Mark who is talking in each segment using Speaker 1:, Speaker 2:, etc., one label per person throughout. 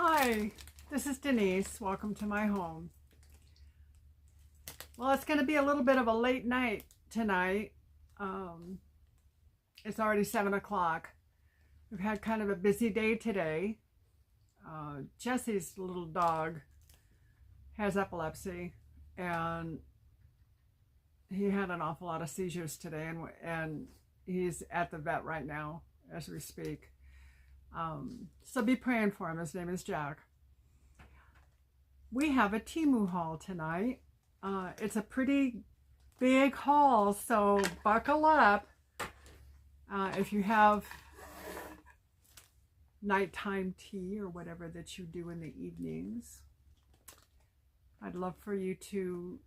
Speaker 1: Hi, this is Denise. Welcome to my home. Well, it's going to be a little bit of a late night tonight. It's already 7 o'clock. We've had kind of a busy day today. Jesse's little dog has epilepsy, and he had an awful lot of seizures today, and he's at the vet right now as we speak. So be praying for him. His name is Jack. We have a Teemu haul tonight. It's a pretty big haul, so buckle up. If you have nighttime tea or whatever that you do in the evenings, I'd love for you to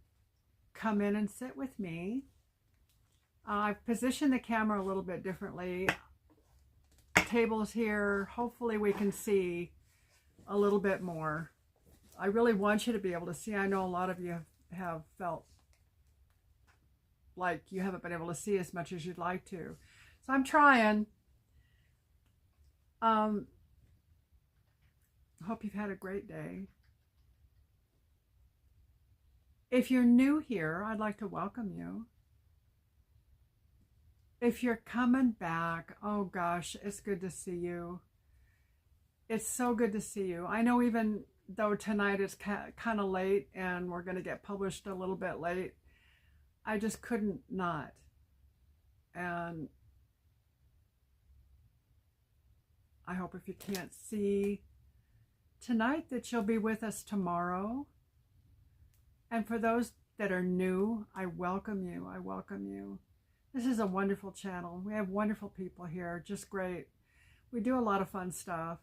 Speaker 1: come in and sit with me. I've positioned the camera a little bit differently. Tables here. Hopefully we can see a little bit more. I really want you to be able to see. I know a lot of you have felt like you haven't been able to see as much as you'd like to. So I'm trying. Hope you've had a great day. If you're new here, I'd like to welcome you. If you're coming back, oh gosh, it's good to see you. It's so good to see you. I know even though tonight is kind of late and we're going to get published a little bit late, I just couldn't not. And I hope if you can't see tonight that you'll be with us tomorrow. And for those that are new, I welcome you. I welcome you. This is a wonderful channel. We have wonderful people here, just great. We do a lot of fun stuff.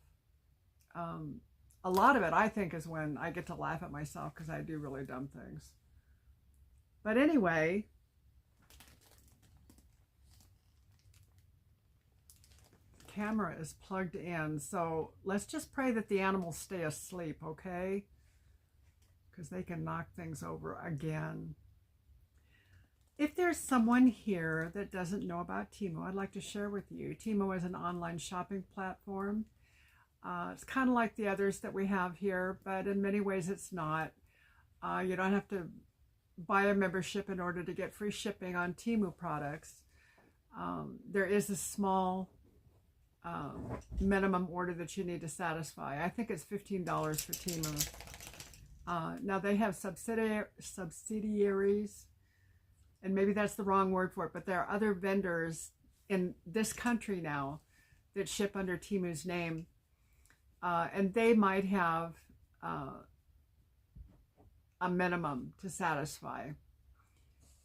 Speaker 1: A lot of it, I think, is when I get to laugh at myself because I do really dumb things. But anyway, the camera is plugged in, so let's just pray that the animals stay asleep, okay? Because they can knock things over again. If there's someone here that doesn't know about Teemu, I'd like to share with you. Teemu is an online shopping platform. It's kind of like the others that we have here, but in many ways it's not. You don't have to buy a membership in order to get free shipping on Teemu products. There is a small minimum order that you need to satisfy. I think it's $15 for Teemu. Now they have subsidiaries, and maybe that's the wrong word for it, but there are other vendors in this country now that ship under Teemu's name, and they might have a minimum to satisfy,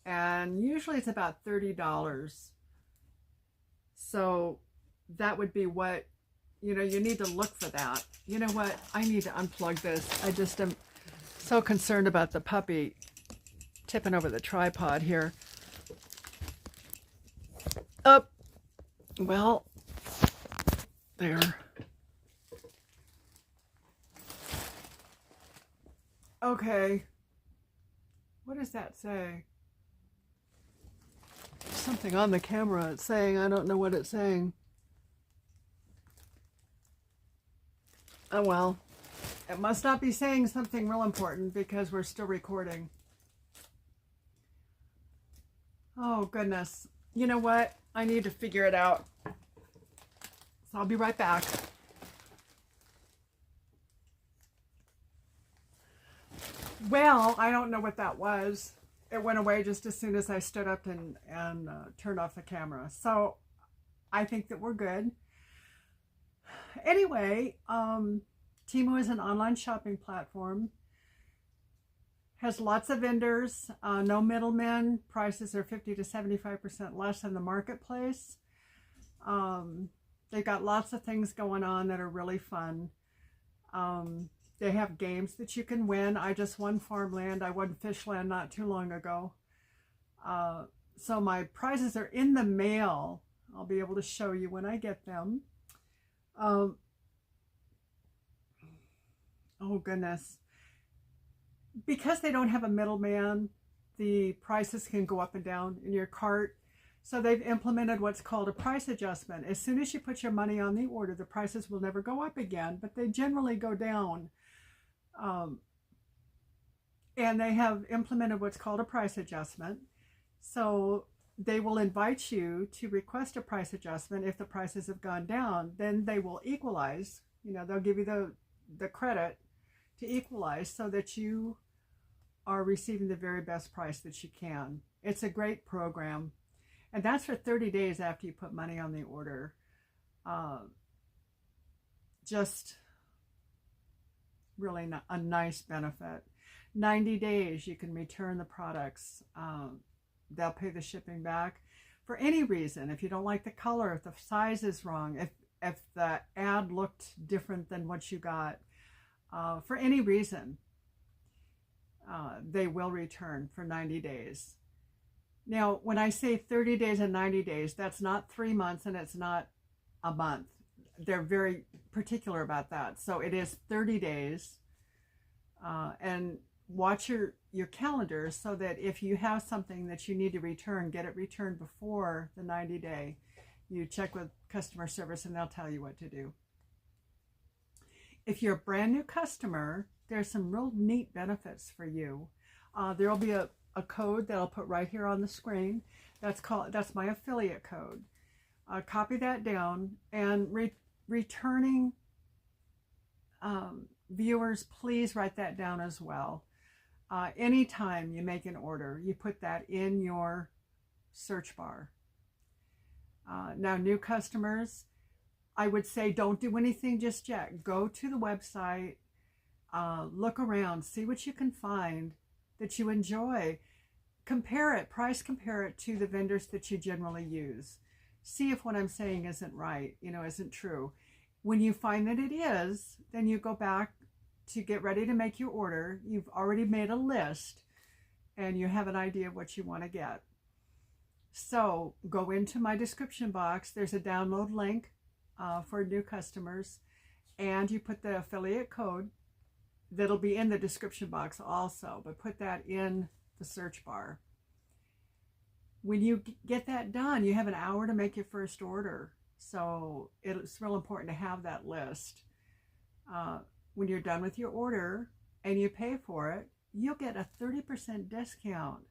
Speaker 1: and usually it's about $30. So that would be what, you know, you need to look for that. You know what? I need to unplug this. I just am so concerned about the puppy tipping over the tripod here. Up. Well, there. Okay. What does that say? There's something on the camera it's saying. I don't know what it's saying. Oh well. It must not be saying something real important because we're still recording. Oh, goodness. You know what? I need to figure it out. So I'll be right back. Well, I don't know what that was. It went away just as soon as I stood up and turned off the camera. So I think that we're good. Anyway, Teemu is an online shopping platform. Has lots of vendors, no middlemen. Prices are 50 to 75% less than the marketplace. They've got lots of things going on that are really fun. They have games that you can win. I just won FARMLAND. I won FISHLAND not too long ago. So my prizes are in the mail. I'll be able to show you when I get them. Oh goodness. Because they don't have a middleman, the prices can go up and down in your cart. So they've implemented what's called a price adjustment. As soon as you put your money on the order, the prices will never go up again, but they generally go down. And they have implemented what's called a price adjustment. So they will invite you to request a price adjustment if the prices have gone down. Then they will equalize. You know, they'll give you the credit to equalize so that you are receiving the very best price that you can. It's a great program. And that's for 30 days after you put money on the order. Just really a nice benefit. 90 days you can return the products. They'll pay the shipping back for any reason. If you don't like the color, if the size is wrong, if the ad looked different than what you got, for any reason, they will return for 90 days. Now, when I say 30 days and 90 days, that's not 3 months and it's not a month. They're very particular about that. So it is 30 days. And watch your calendar so that if you have something that you need to return, get it returned before the 90 day. You check with customer service and they'll tell you what to do. If you're a brand new customer, there's some real neat benefits for you. There'll be a code that I'll put right here on the screen. That's my affiliate code. Copy that down, and returning viewers, please write that down as well. Anytime you make an order, you put that in your search bar. Now, new customers, I would say don't do anything just yet. Go to the website, look around, see what you can find that you enjoy. Compare it, price compare it to the vendors that you generally use. See if what I'm saying isn't right, isn't true. When you find that it is, then you go back to get ready to make your order. You've already made a list and you have an idea of what you want to get. So go into my description box. There's a download link for new customers, and you put the affiliate code that'll be in the description box also, but put that in the search bar. When you get that done, you have an hour to make your first order. So it's real important to have that list. When you're done with your order and you pay for it, you'll get a 30% discount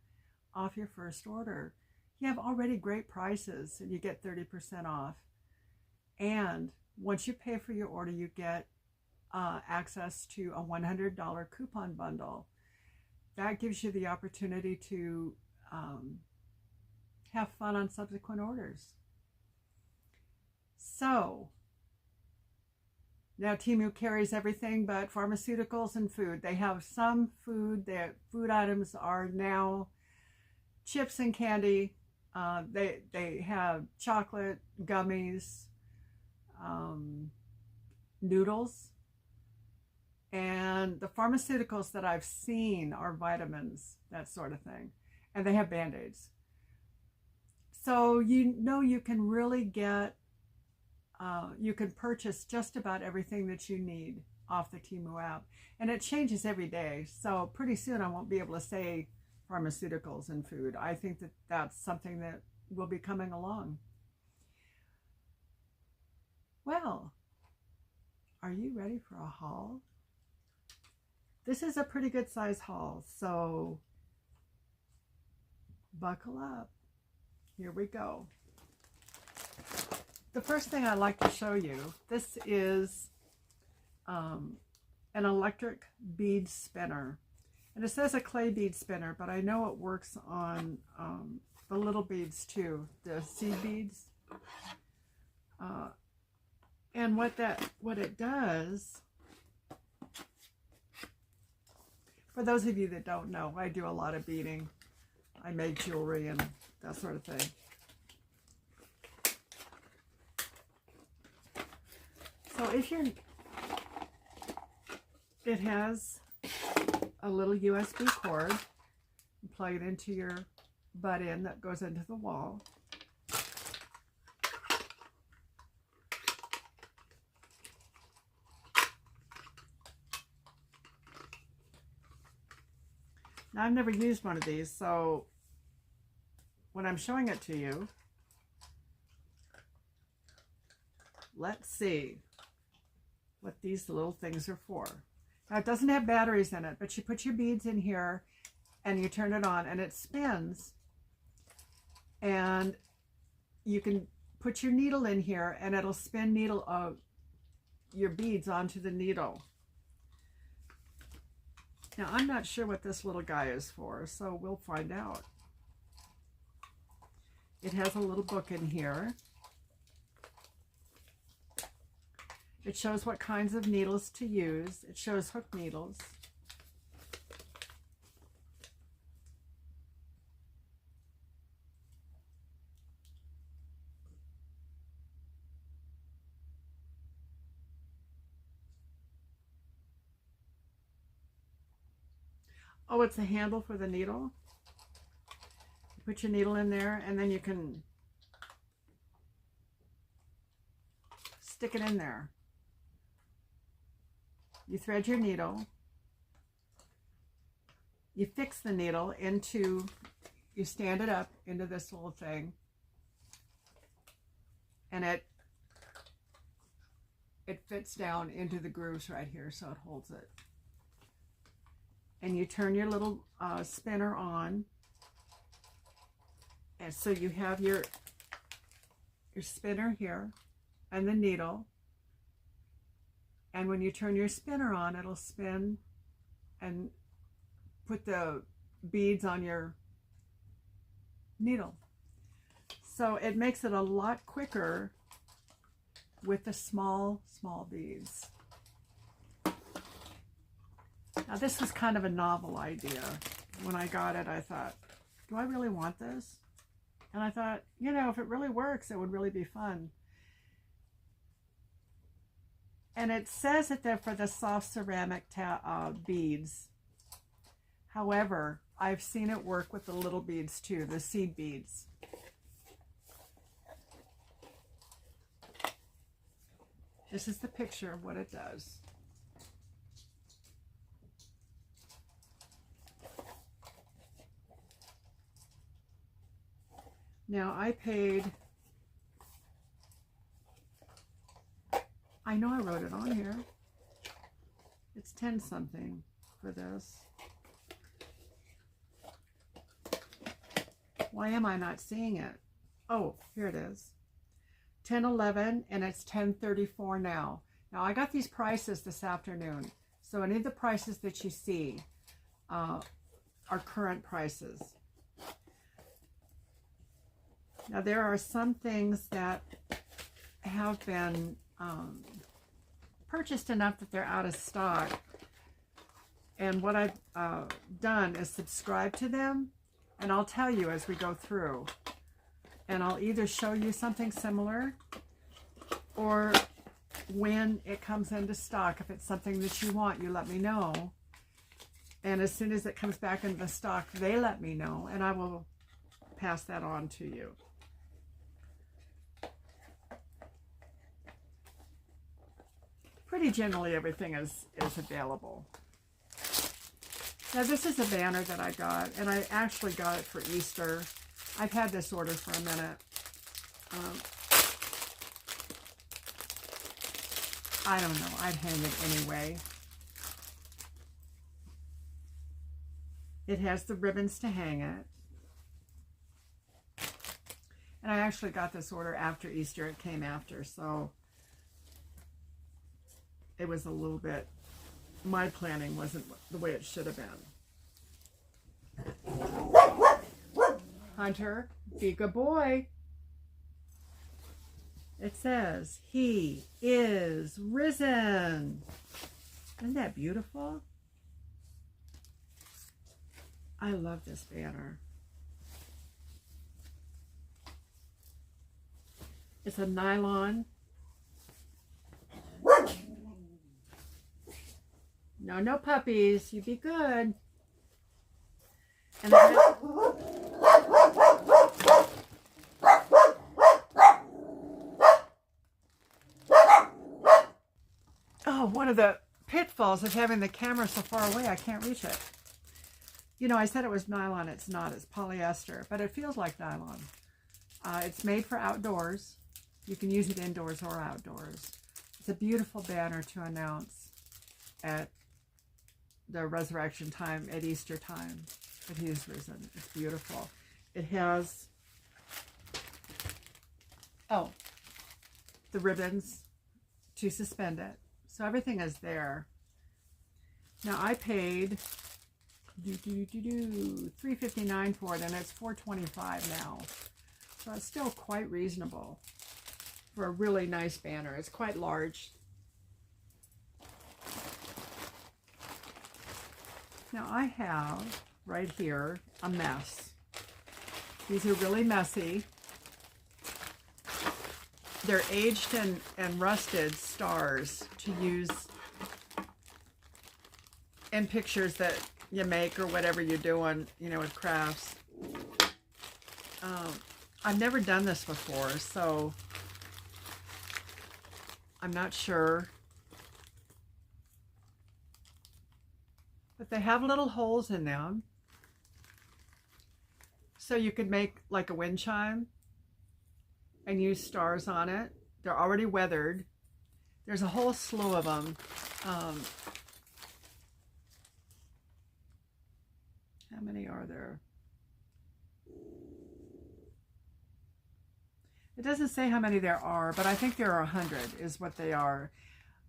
Speaker 1: off your first order. You have already great prices and you get 30% off. And once you pay for your order, you get access to a $100 coupon bundle. That gives you the opportunity to have fun on subsequent orders. So now Temu carries everything but pharmaceuticals and food. They have some food. Their food items are now chips and candy. They have chocolate, gummies, noodles. And the pharmaceuticals that I've seen are vitamins, that sort of thing. And they have Band-Aids. So you can really get, you can purchase just about everything that you need off the Temu app. And it changes every day. So pretty soon I won't be able to say pharmaceuticals and food. I think that that's something that will be coming along. Well, are you ready for a haul? This is a pretty good size haul, so buckle up. Here we go. The first thing I'd like to show you, this is an electric bead spinner. And it says a clay bead spinner, but I know it works on the little beads too, the seed beads. And what it does, for those of you that don't know, I do a lot of beading. I make jewelry and that sort of thing. So it has a little USB cord. You plug it into your butt-in that goes into the wall. Now, I've never used one of these, so when I'm showing it to you, let's see what these little things are for. Now, it doesn't have batteries in it, but you put your beads in here and you turn it on and it spins. And you can put your needle in here and it'll spin your beads onto the needle. Now, I'm not sure what this little guy is for, so we'll find out. It has a little book in here. It shows what kinds of needles to use. It shows hook needles. Oh, it's a handle for the needle. You put your needle in there and then you can stick it in there. You thread your needle. You fix the needle into, you stand it up into this little thing. And it fits down into the grooves right here, so it holds it. And you turn your little spinner on, and so you have your spinner here and the needle, and when you turn your spinner on, it'll spin and put the beads on your needle. So it makes it a lot quicker with the small beads. Now, this was kind of a novel idea. When I got it, I thought, do I really want this? And I thought, you know, if it really works, it would really be fun. And it says that they're for the soft ceramic beads. However, I've seen it work with the little beads too, the seed beads. This is the picture of what it does. Now, I paid, I know I wrote it on here. It's 10 something for this. Why am I not seeing it? Oh, here it is. 10.11 and it's 10.34 now. Now, I got these prices this afternoon. So any of the prices that you see are current prices. Now, there are some things that have been purchased enough that they're out of stock. And what I've done is subscribe to them, and I'll tell you as we go through. And I'll either show you something similar, or when it comes into stock, if it's something that you want, you let me know. And as soon as it comes back into stock, they let me know, and I will pass that on to you. Pretty generally, everything is available. Now, this is a banner that I got, and I actually got it for Easter. I've had this order for a minute. I don't know. I'd hang it anyway. It has the ribbons to hang it. And I actually got this order after Easter. It came after, so it was a little bit, my planning wasn't the way it should have been. Hunter, be a good boy. It says, he is risen. Isn't that beautiful? I love this banner. It's a nylon. No, no puppies. You be good. And oh, one of the pitfalls of having the camera so far away, I can't reach it. You know, I said it was nylon. It's not. It's polyester, but it feels like nylon. It's made for outdoors. You can use it indoors or outdoors. It's a beautiful banner to announce at the resurrection time, at Easter time, that he is risen. It's beautiful. It has, oh, the ribbons to suspend it. So everything is there. Now I paid $3.59 for it, and it's $4.25 now. So it's still quite reasonable for a really nice banner. It's quite large. Now I have right here a mess. These are really messy. They're aged and rusted stars to use in pictures that you make or whatever you're doing, you know, with crafts. I've never done this before, so I'm not sure. But they have little holes in them. So you could make like a wind chime and use stars on it. They're already weathered. There's a whole slew of them. How many are there? It doesn't say how many there are, but I think there are 100 is what they are.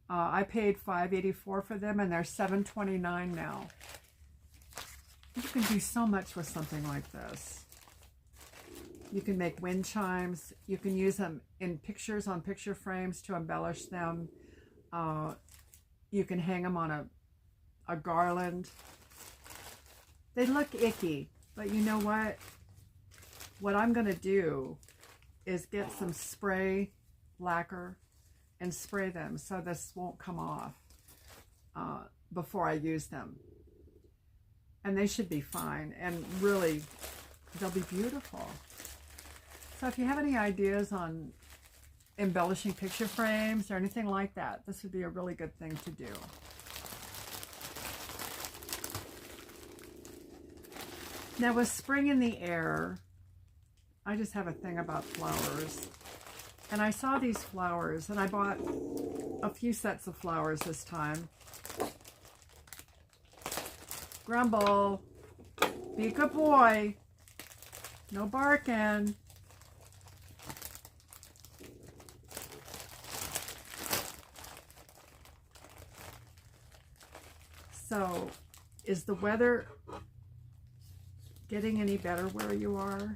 Speaker 1: I paid $5.84 for them, and they're $7.29 now. You can do so much with something like this. You can make wind chimes. You can use them in pictures on picture frames to embellish them. You can hang them on a garland. They look icky, but you know what? What I'm going to do is get some spray lacquer and spray them so this won't come off before I use them. And they should be fine, and really, they'll be beautiful. So if you have any ideas on embellishing picture frames or anything like that, this would be a really good thing to do. Now with spring in the air, I just have a thing about flowers. And I saw these flowers, and I bought a few sets of flowers this time. Grumble. Be a good boy. No barking. So, is the weather getting any better where you are?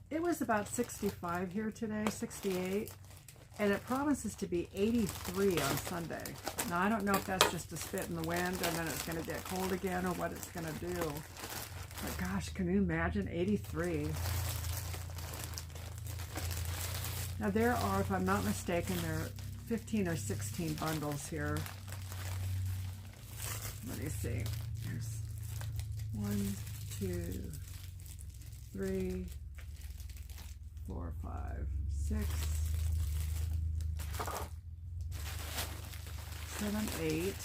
Speaker 1: It was about 65 here today, 68, and it promises to be 83 on Sunday. Now, I don't know if that's just a spit in the wind and then it's going to get cold again or what it's going to do. But gosh, can you imagine 83? Now, there are, if I'm not mistaken, there are 15 or 16 bundles here. Let me see. There's 1, 2, 3, 4, 5, 6, 7, 8,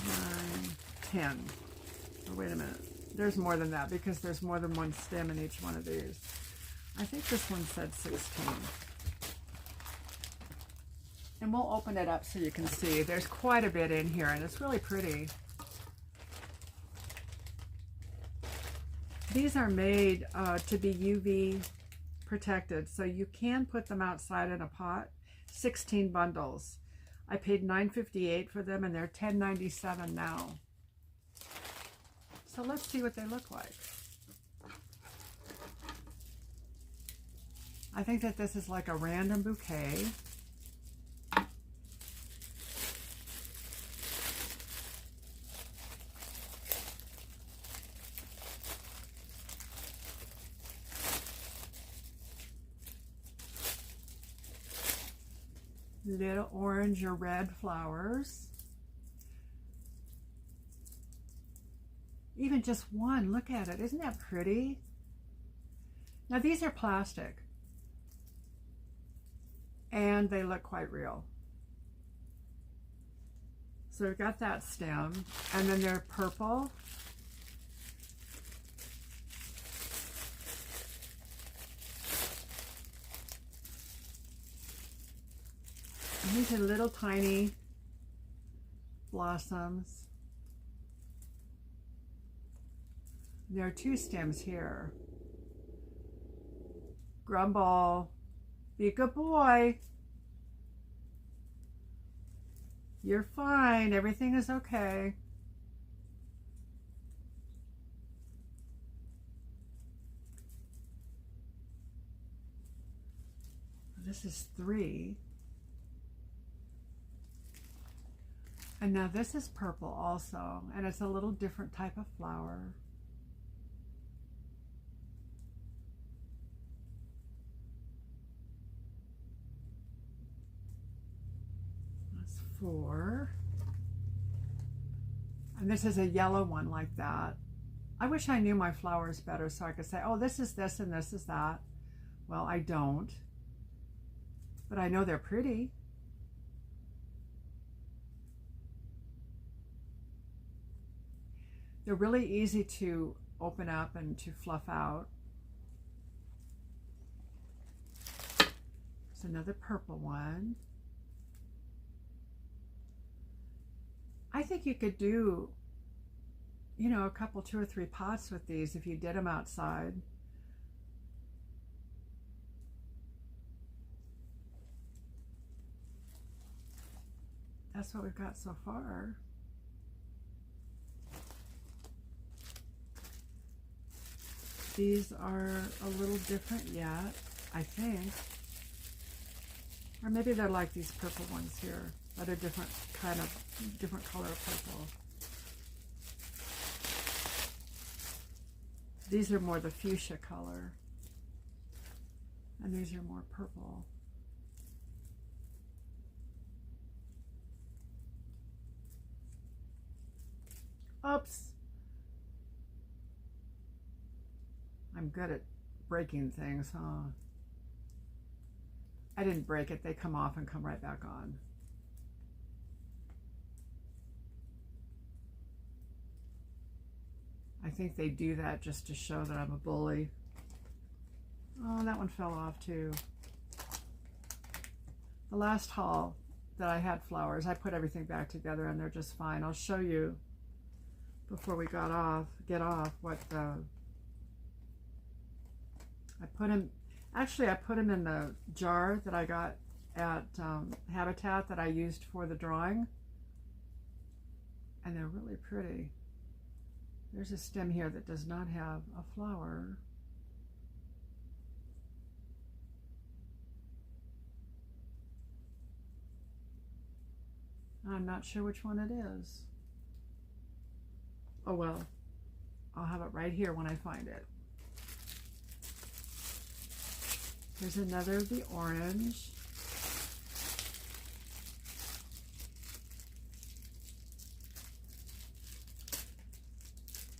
Speaker 1: 9, 10. Oh, wait a minute. There's more than that because there's more than one stem in each one of these. I think this one said 16. And we'll open it up so you can see. There's quite a bit in here, and it's really pretty. These are made to be UV protected, so you can put them outside in a pot. 16 bundles. I paid $9.58 for them, and they're $10.97 now. So let's see what they look like. I think that this is like a random bouquet. Little orange or red flowers. Even just one, look at it. Isn't that pretty? Now these are plastic and they look quite real. So we've got that stem, and then they're purple. And these are little tiny blossoms. There are 2 stems here. Grumble, be a good boy. You're fine. Everything is okay. This is 3. And now this is purple also, and it's a little different type of flower. That's 4. And this is a yellow one like that. I wish I knew my flowers better so I could say, oh, this is this and this is that. Well, I don't. But I know they're pretty. They're really easy to open up and to fluff out. There's another purple one. I think you could do, you know, a couple, 2 or 3 pots with these if you did them outside. That's what we've got so far. These are a little different yet, I think. Or maybe they're like these purple ones here, but a different kind of, different color of purple. These are more the fuchsia color. And these are more purple. Oops. I'm good at breaking things, huh? I didn't break it. They come off and come right back on. I think they do that just to show that I'm a bully. Oh, that one fell off too. The last haul that I had flowers, I put everything back together and they're just fine. I'll show you before we get off what I put them. Actually, I put them in the jar that I got at Habitat that I used for the drawing, and they're really pretty. There's a stem here that does not have a flower. I'm not sure which one it is. Oh well, I'll have it right here when I find it. Here's another of the orange.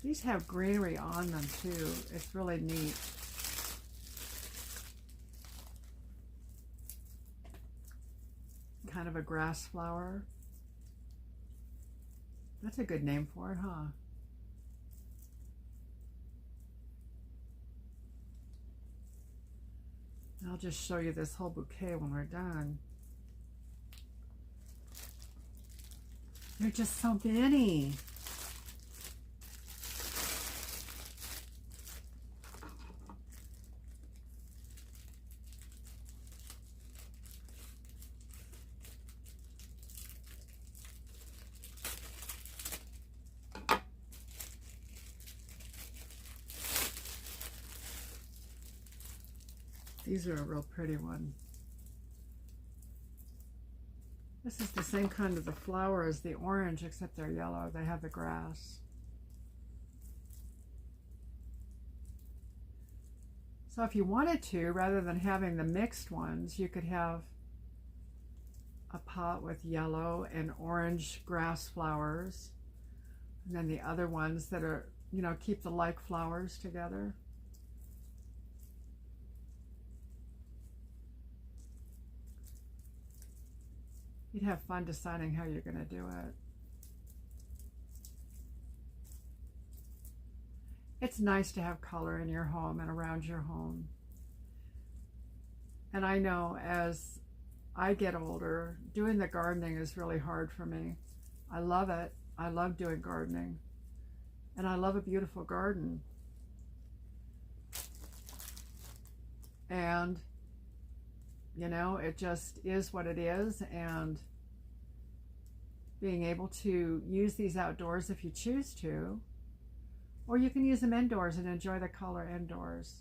Speaker 1: These have greenery on them too. It's really neat. Kind of a grass flower. That's a good name for it, huh? I'll just show you this whole bouquet when we're done. They're just so many. These are a real pretty one. This is the same kind of the flower as the orange, except they're yellow. They have the grass. So if you wanted to, rather than having the mixed ones, you could have a pot with yellow and orange grass flowers, and then the other ones that are, you know, keep the like flowers together. You'd have fun deciding how you're going to do it. It's nice to have color in your home and around your home. And I know as I get older, doing the gardening is really hard for me. I love it. I love doing gardening. And I love a beautiful garden. And, you know, it just is what it is. And being able to use these outdoors if you choose to, or you can use them indoors and enjoy the color indoors.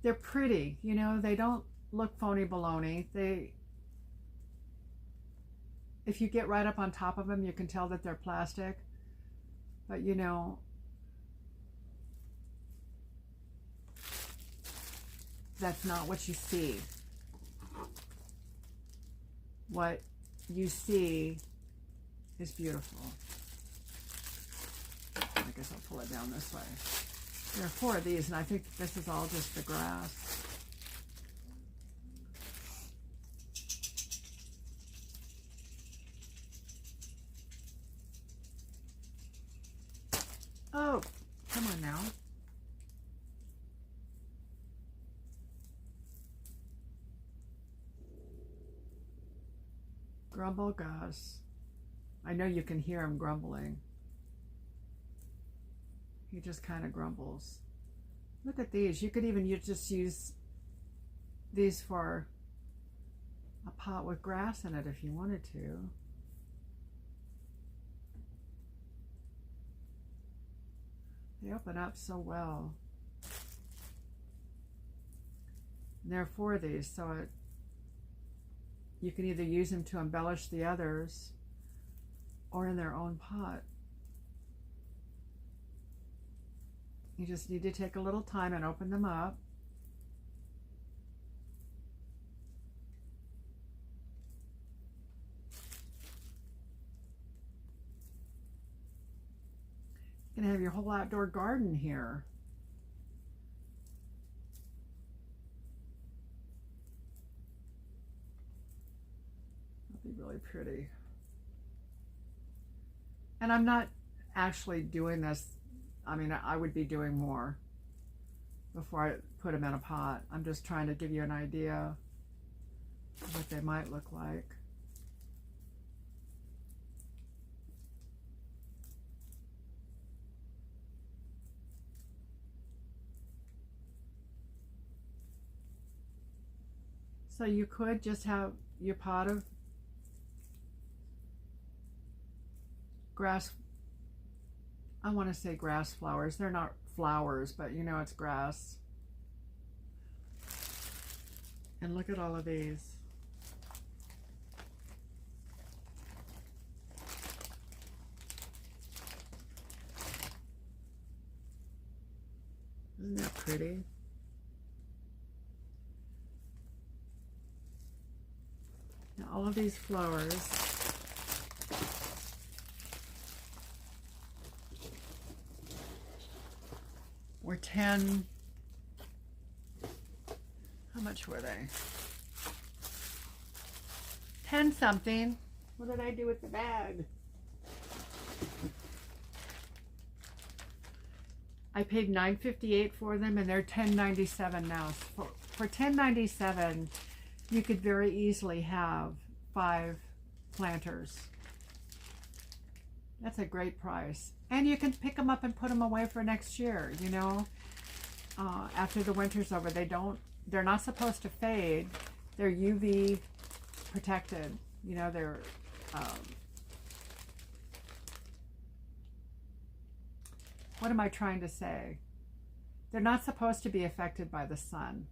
Speaker 1: They're pretty, you know, they don't look phony baloney. If you get right up on top of them, you can tell that they're plastic. But you know, that's not what you see. What you see is beautiful. I guess I'll pull it down this way. There are 4 of these, and I think this is all just the grass. Oh, come on now. Grumble Gus. I know you can hear him grumbling. He just kind of grumbles. Look at these. You could even just use these for a pot with grass in it if you wanted to. They open up so well. And there are 4 of these, so you can either use them to embellish the others or in their own pot. You just need to take a little time and open them up. You can have your whole outdoor garden here. That'll be really pretty. And I'm not actually doing this. I mean, I would be doing more before I put them in a pot. I'm just trying to give you an idea of what they might look like. So you could just have your pot of grass. I want to say grass flowers. They're not flowers, but you know it's grass. And look at all of these. Isn't that pretty? Now all of these flowers were 10, how much were they? 10 something. What did I do with the bag? I paid $9.58 for them, and they're $10.97 now. For $10.97, you could very easily have 5 planters. That's a great price. And you can pick them up and put them away for next year, you know. After the winter's over, they're not supposed to fade. They're UV protected. You know, they're, what am I trying to say? They're not supposed to be affected by the sun.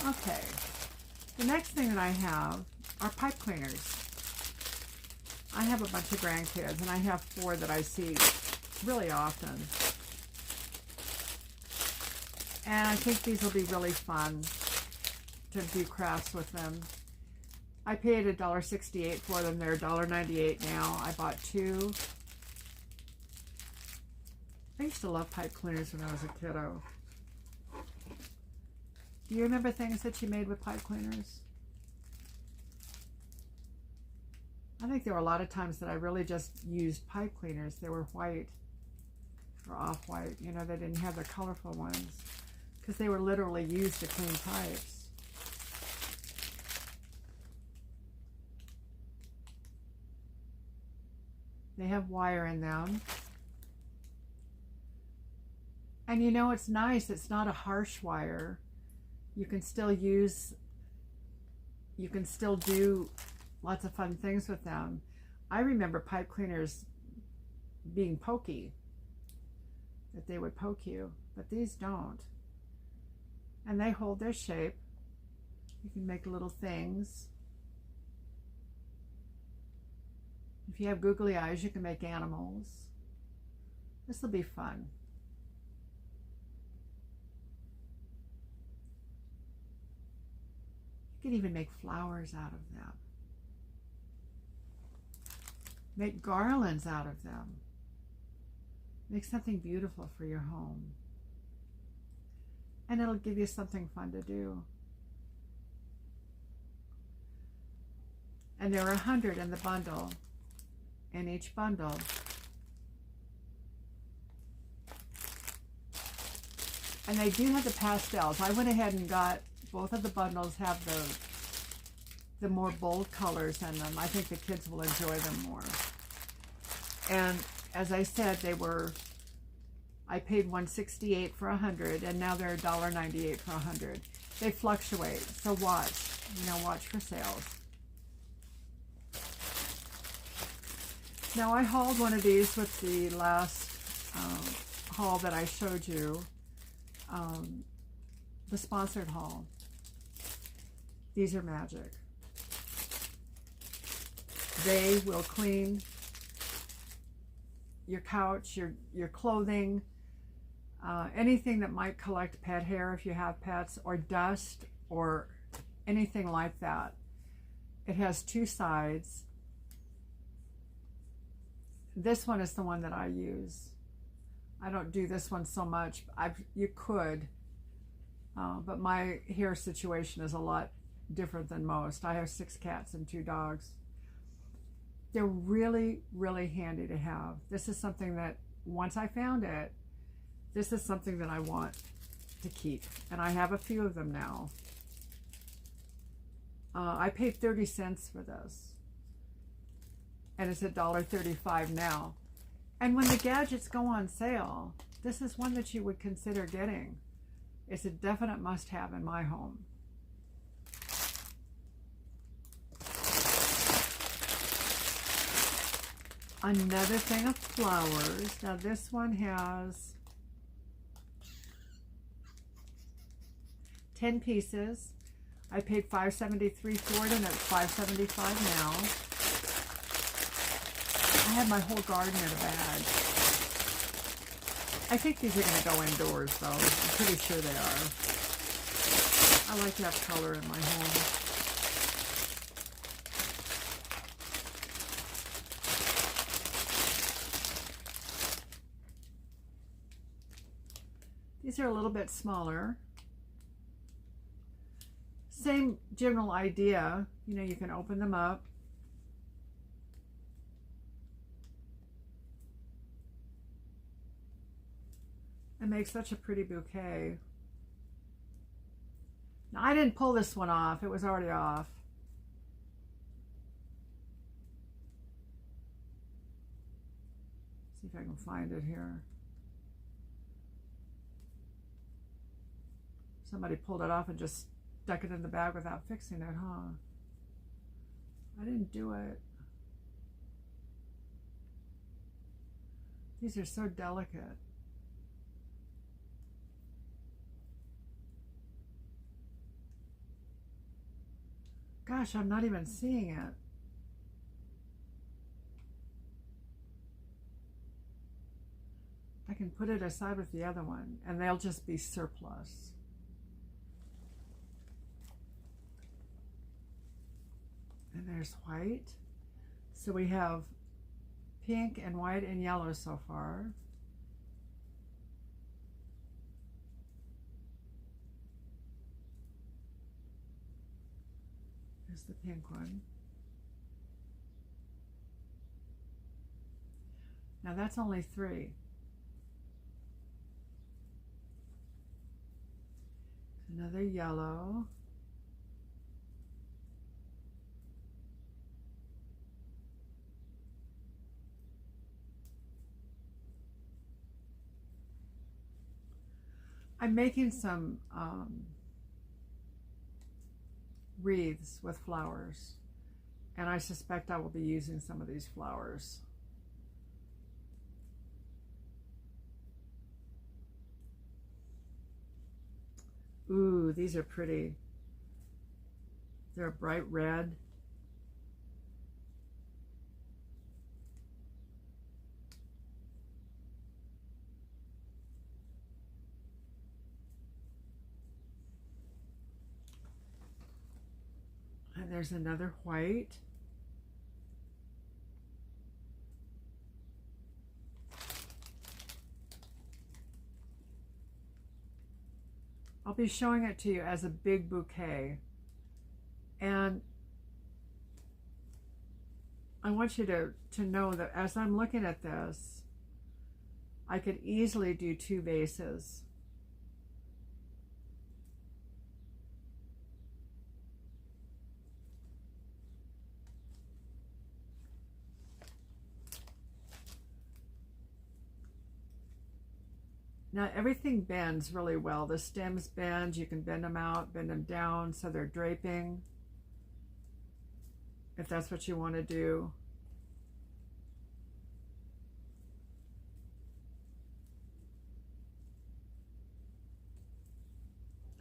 Speaker 1: Okay, the next thing that I have are pipe cleaners. I have a bunch of grandkids, and I have 4 that I see really often. And I think these will be really fun to do crafts with them. I paid $1.68 for them. They're $1.98 now. I bought 2. I used to love pipe cleaners when I was a kiddo. Do you remember things that you made with pipe cleaners? I think there were a lot of times that I really just used pipe cleaners. They were white. or off-white. You know, they didn't have the colorful ones because they were literally used to clean pipes. They have wire in them. And you know, it's nice. It's not a harsh wire. You can still use, you can still do lots of fun things with them. I remember pipe cleaners being pokey, that they would poke you, but these don't. And they hold their shape. You can make little things. If you have googly eyes, you can make animals. This will be fun. You can even make flowers out of them. Make garlands out of them. Make something beautiful for your home. And it'll give you something fun to do. And there are 100 in the bundle, in each bundle. And they do have the pastels. I went ahead and got, both of the bundles have the more bold colors in them. I think the kids will enjoy them more. And as I said, they were, I paid $168 for 100, and now they're $1.98 for 100. They fluctuate, so watch, you know, watch for sales. Now I hauled one of these with the last haul that I showed you, the sponsored haul. These are magic. They will clean your couch, your clothing, anything that might collect pet hair if you have pets, or dust, or anything like that. It has two sides. This one is the one that I use. I don't do this one so much. You could, but my hair situation is a lot different than most. I have 6 cats and 2 dogs. They're really, really handy to have. This is something that, once I found it, this is something that I want to keep. And I have a few of them now. I paid 30 cents for this. And it's $1.35 now. And when the gadgets go on sale, this is one that you would consider getting. It's a definite must-have in my home. Another thing of flowers. Now this one has 10 pieces. I paid $5.73 for it, and it's $5.75 now. I had my whole garden in a bag. I think these are going to go indoors, though. I'm pretty sure they are. I like to have color in my home. These are a little bit smaller. Same general idea. You know, you can open them up. And make such a pretty bouquet. Now, I didn't pull this one off. It was already off. See if I can find it here. Somebody pulled it off and just stuck it in the bag without fixing it, huh? I didn't do it. These are so delicate. Gosh, I'm not even seeing it. I can put it aside with the other one, and they'll just be surplus. And there's white. So we have pink and white and yellow so far. There's the pink one. Now that's only 3. Another yellow. I'm making some wreaths with flowers, and I suspect I will be using some of these flowers. Ooh, these are pretty. They're a bright red. And there's another white. I'll be showing it to you as a big bouquet. And I want you to know that as I'm looking at this, I could easily do 2 vases. Now everything bends really well. The stems bend, you can bend them out, bend them down so they're draping, if that's what you want to do.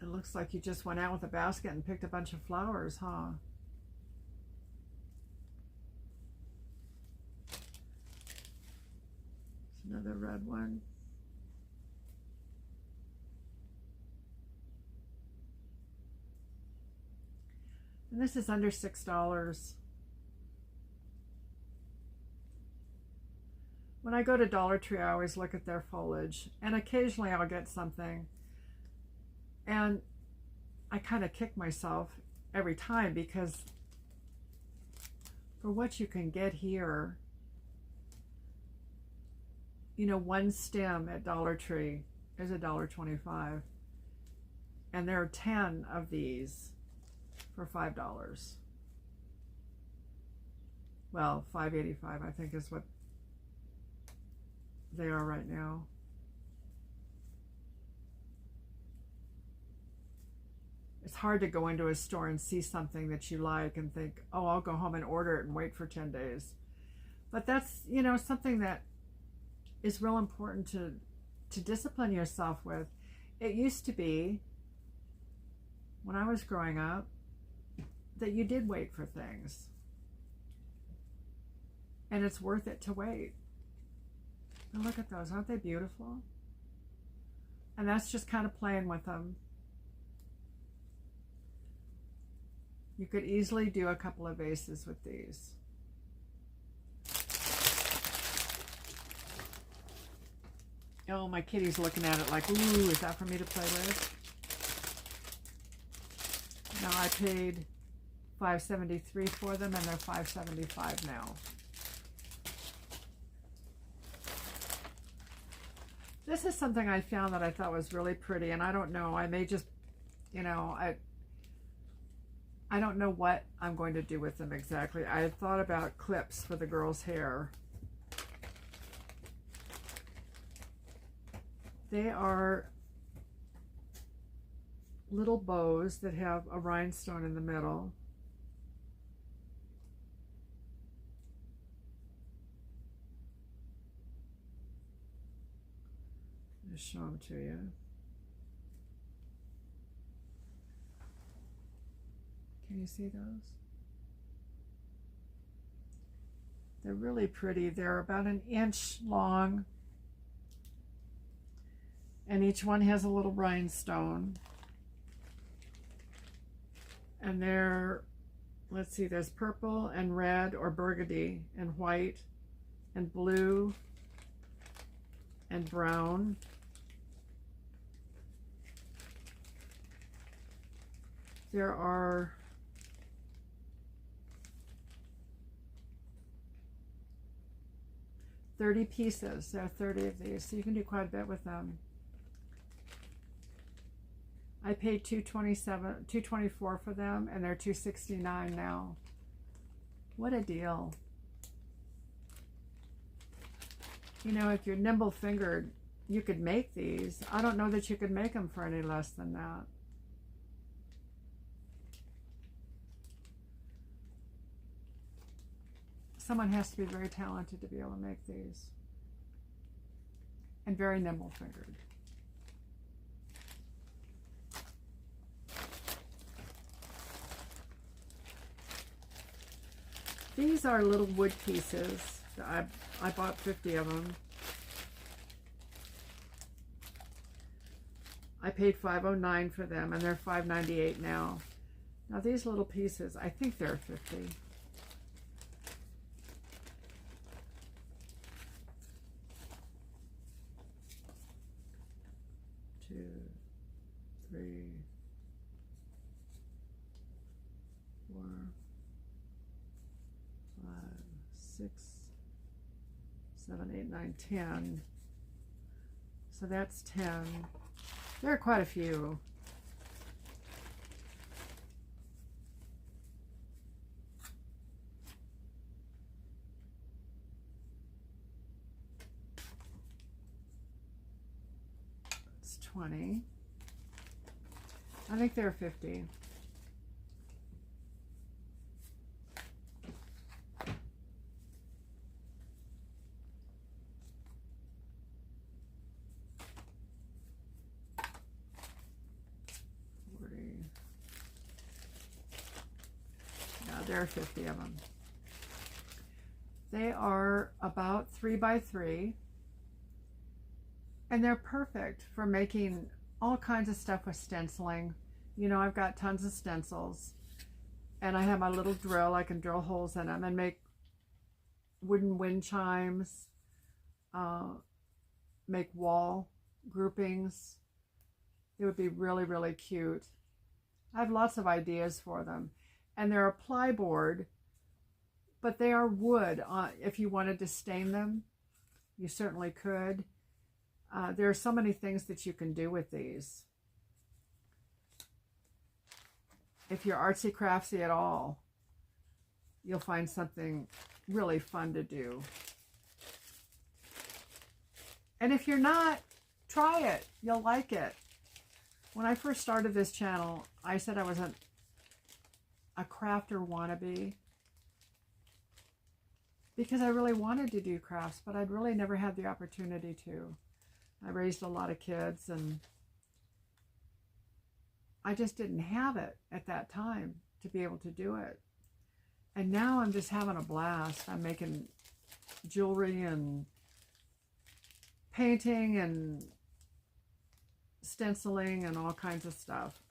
Speaker 1: It looks like you just went out with a basket and picked a bunch of flowers, huh? There's another red one. And this is under $6. When I go to Dollar Tree, I always look at their foliage, and occasionally I'll get something. And I kind of kick myself every time, because for what you can get here, you know, one stem at Dollar Tree is $1.25. And there are 10 of these for $5. Well, $5.85 I think is what they are right now. It's hard to go into a store and see something that you like and think, oh, I'll go home and order it and wait for 10 days. But that's, you know, something that is real important to discipline yourself with. It used to be, when I was growing up, that you did wait for things. And it's worth it to wait. And look at those, aren't they beautiful? And that's just kind of playing with them. You could easily do a couple of vases with these. Oh, my kitty's looking at it like, ooh, is that for me to play with? Now I paid $5.73 for them, and they're $5.75 now. This is something I found that I thought was really pretty, and I don't know, I may just, you know, I don't know what I'm going to do with them exactly. I had thought about clips for the girls' hair. They are little bows that have a rhinestone in the middle. Just show them to you. Can you see those? They're really pretty. They're about 1 inch long, and each one has a little rhinestone. And they're, let's see, there's purple and red or burgundy and white and blue and brown. There are $30 pieces. There are 30 of these, so you can do quite a bit with them. I paid $224 for them, and they're $269 now. What a deal. You know, if you're nimble-fingered, you could make these. I don't know that you could make them for any less than that. Someone has to be very talented to be able to make these. And very nimble-fingered. These are little wood pieces. I bought 50 of them. I paid $5.09 for them, and they're $5.98 now. Now these little pieces, I think they're 50. Two, three, 4, 5, 6, 7, 8, 9, 10. So that's 10. There are quite a few. It's 20. I think there are 50. There are 50 of them. They are about 3 by 3, and they're perfect for making all kinds of stuff with stenciling. You know, I've got tons of stencils, and I have my little drill. I can drill holes in them and make wooden wind chimes, make wall groupings. It would be really, really cute. I have lots of ideas for them. And they're a plyboard, but they are wood. If you wanted to stain them, you certainly could. There are so many things that you can do with these. If you're artsy craftsy at all, you'll find something really fun to do. And if you're not, try it. You'll like it. When I first started this channel, I said I wasn't a crafter wannabe because I really wanted to do crafts, but I'd really never had the opportunity to. I raised a lot of kids, and I just didn't have it at that time to be able to do it. And now I'm just having a blast. I'm making jewelry and painting and stenciling and all kinds of stuff.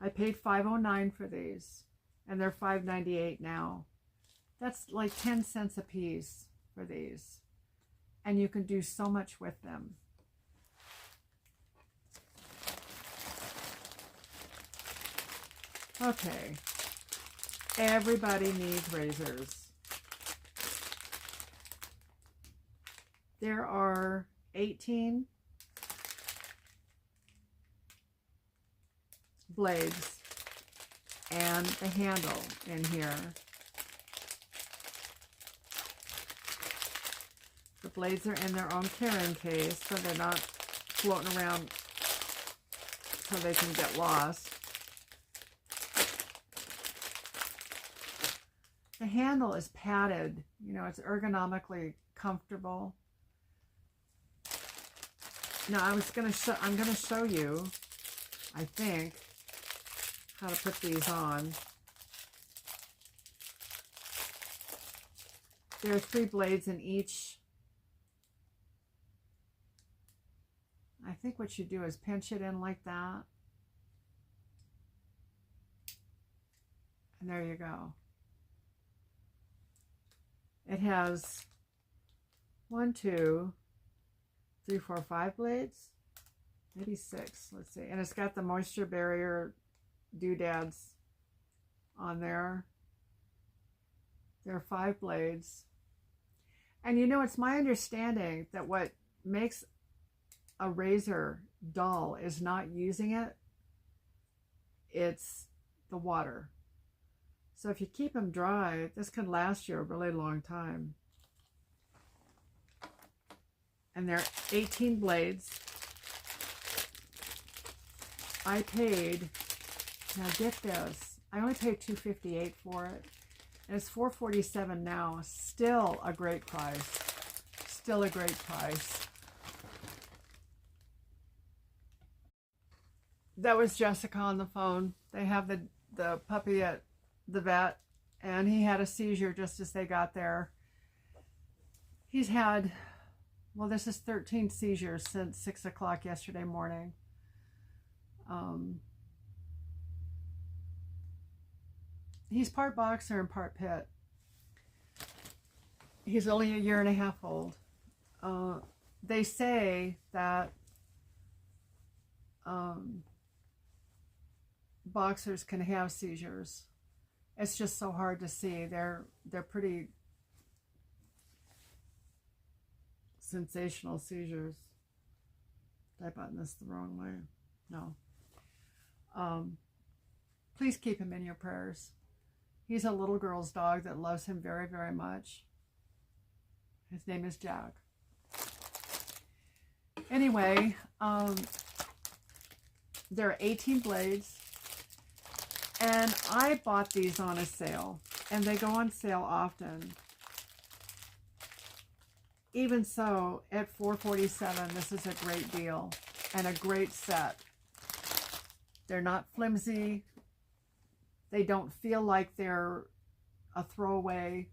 Speaker 1: I paid $5.09 for these, and they're $5.98 now. That's like 10 cents a piece for these, and you can do so much with them. Okay, everybody needs razors. There are 18 blades and the handle in here. The blades are in their own carrying case, so they're not floating around so they can get lost. The handle is padded, you know, it's ergonomically comfortable. Now I'm going to show you, I think, how to put these on. There are 3 blades in each. I think what you do is pinch it in like that. And there you go. It has 1, 2, 3, 4, 5 blades, maybe 6. Let's see. And it's got the moisture barrier doodads on there. There are 5 blades. And you know, it's my understanding that what makes a razor dull is not using it. it's the water. So if you keep them dry, this can last you a really long time. And they're 18 blades. I paid, now get this, I only paid $2.58 for it. And it's $4.47 now. Still a great price. Still a great price. That was Jessica on the phone. They have the puppy at the vet, and he had a seizure just as they got there. He's had, well, this is 13 seizures since 6 o'clock yesterday morning. He's part boxer and part pit. He's only 1.5 years old. They say that boxers can have seizures. It's just so hard to see. They're pretty sensational seizures. Did I button this the wrong way? No. Please keep him in your prayers. He's a little girl's dog that loves him very, very much. His name is Jack. Anyway, there are 18 blades, and I bought these on a sale, and they go on sale often. Even so, at $4.47, this is a great deal and a great set. They're not flimsy. They don't feel like they're a throwaway.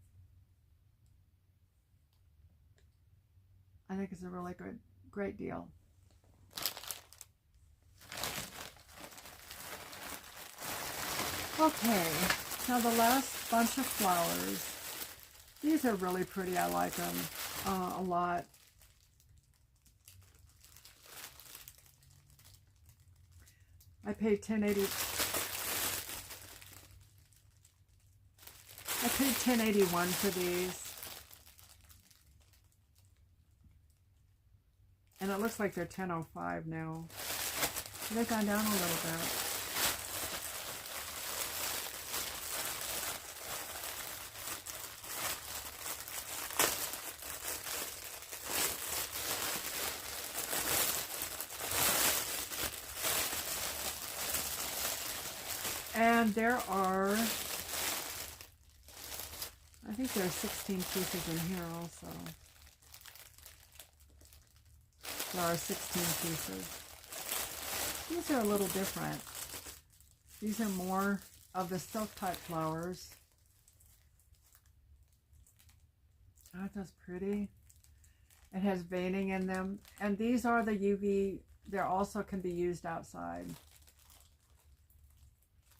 Speaker 1: I think it's a really great deal. Okay, now the last bunch of flowers. These are really pretty. I like them a lot. I paid $10.81 for these. And it looks like they're $10.05 now. They've gone down a little bit. And there are, I think there are 16 pieces in here also. There are 16 pieces. These are a little different. These are more of the silk type flowers. Aren't those pretty? It has veining in them. And these are the UV, they also can be used outside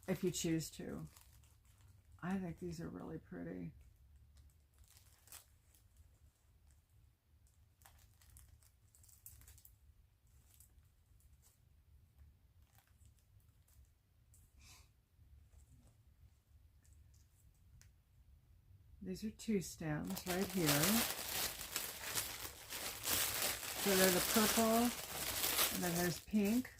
Speaker 1: if you choose to. I think these are really pretty. These are 2 stems right here. So they're the purple, and then there's pink.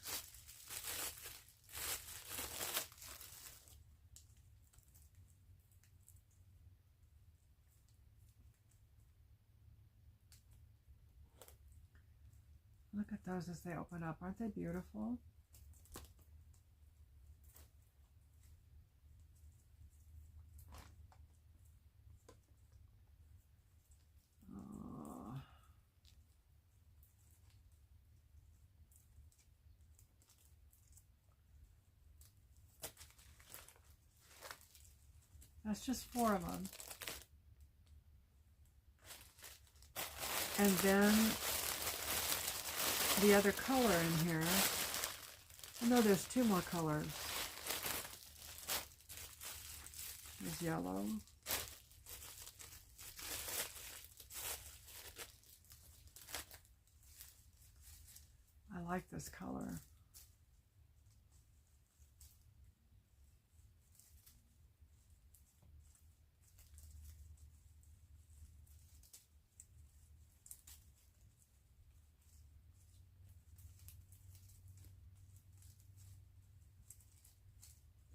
Speaker 1: Look at those as they open up. Aren't they beautiful? That's just 4 of them. And then the other color in here. Oh no, there's 2 more colors. There's yellow. I like this color.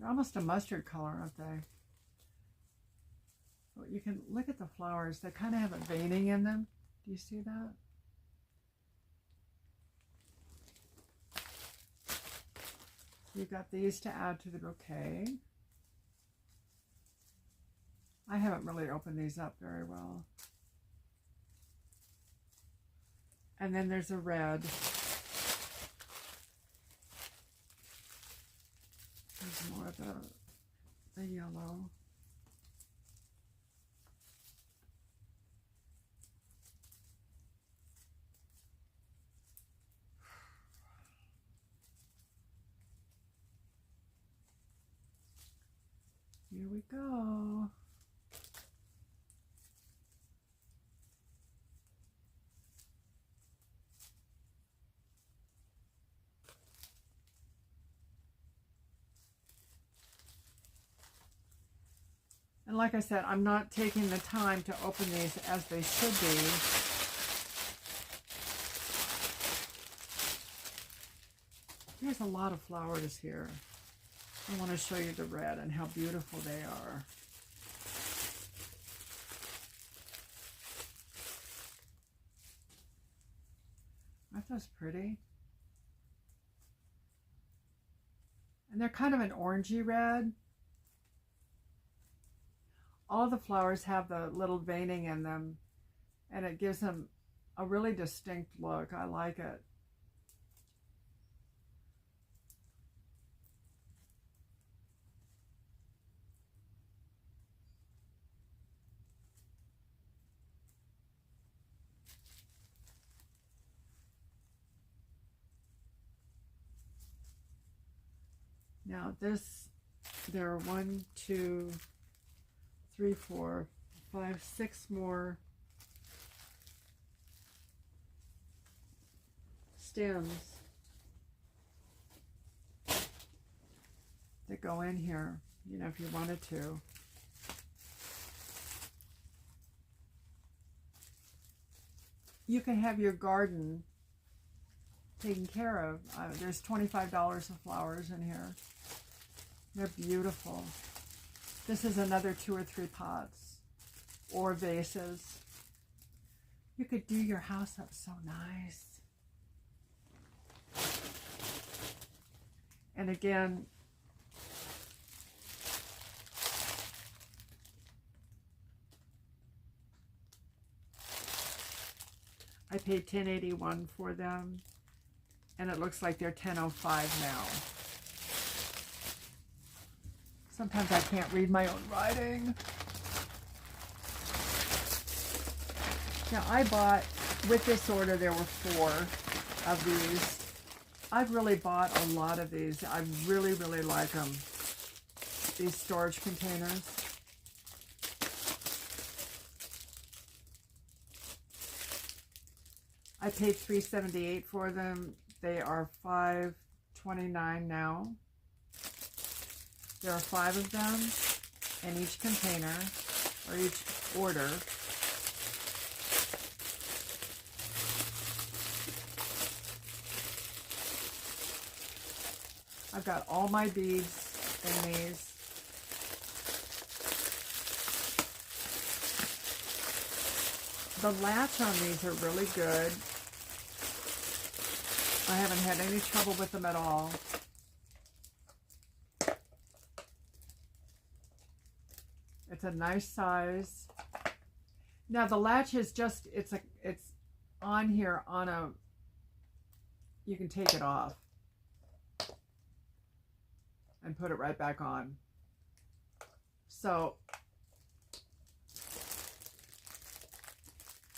Speaker 1: They're almost a mustard color, aren't they? But you can look at the flowers. They kind of have a veining in them. Do you see that? You've got these to add to the bouquet. I haven't really opened these up very well. And then there's a red. There's more of the yellow. Here we go. And like I said, I'm not taking the time to open these as they should be. There's a lot of flowers here. I want to show you the red and how beautiful they are. Aren't those pretty? And they're kind of an orangey red. All the flowers have the little veining in them, and it gives them a really distinct look. I like it. Now this, there are 1, 2, 3, 4, 5, 6 more stems that go in here, you know, if you wanted to. You can have your garden taken care of. There's $25 of flowers in here. They're beautiful. This is another 2 or 3 pots or vases. You could do your house up so nice. And again, I paid $10.81 for them, and it looks like they're $10.05 now. Sometimes I can't read my own writing. Now I bought, with this order, there were 4 of these. I've really bought a lot of these. I really, really like them. These storage containers. I paid $3.78 for them. They are $5.29 now. There are 5 of them in each container, or each order. I've got all my beads in these. The latch on these are really good. I haven't had any trouble with them at all. It's a nice size. Now the latch is just, it's on here on a, you can take it off and put it right back on. So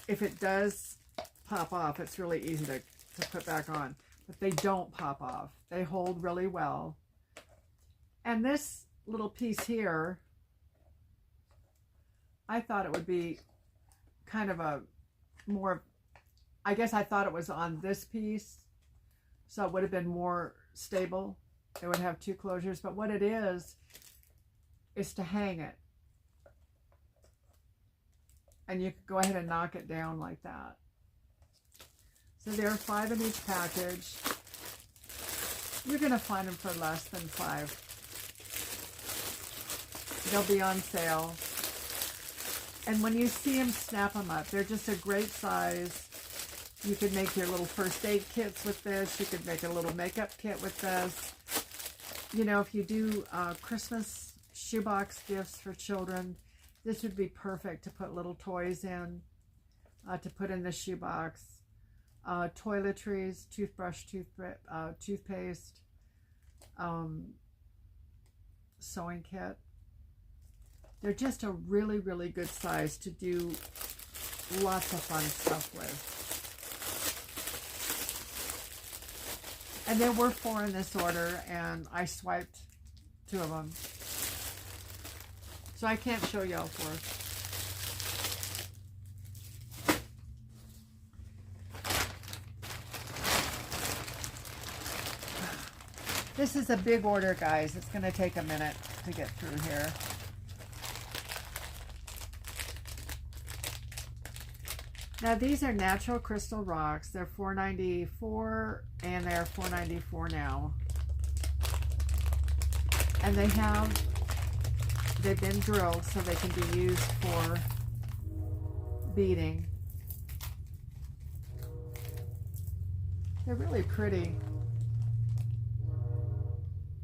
Speaker 1: if it does pop off, it's really easy to put back on, but they don't pop off. They hold really well. And this little piece here, I thought it would be kind of a more, I guess I thought it was on this piece, so it would have been more stable. It would have 2 closures, but what it is to hang it. And you could go ahead and knock it down like that. So there are 5 in each package. You're going to find them for less than $5. They'll be on sale. And when you see them, snap them up. They're just a great size. You could make your little first aid kits with this. You could make a little makeup kit with this. You know, if you do Christmas shoebox gifts for children, this would be perfect to put little toys in, to put in the shoebox. Toiletries, toothbrush, toothpaste, sewing kit. They're just a really, really good size to do lots of fun stuff with. And there were 4 in this order, and I swiped 2 of them. So I can't show y'all 4. This is a big order, guys. It's going to take a minute to get through here. Now, these are natural crystal rocks. They're $4.94, and they're $4.94 now. And they've been drilled so they can be used for beading. They're really pretty.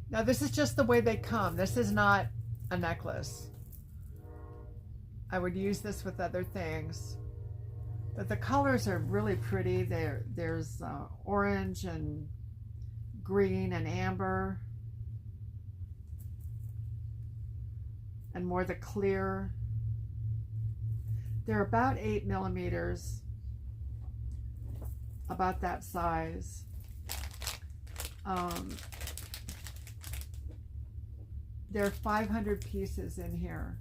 Speaker 1: Now, this is just the way they come. This is not a necklace. I would use this with other things. But the colors are really pretty. There's orange and green and amber. And more the clear. They're about 8 millimeters. About that size. There are 500 pieces in here.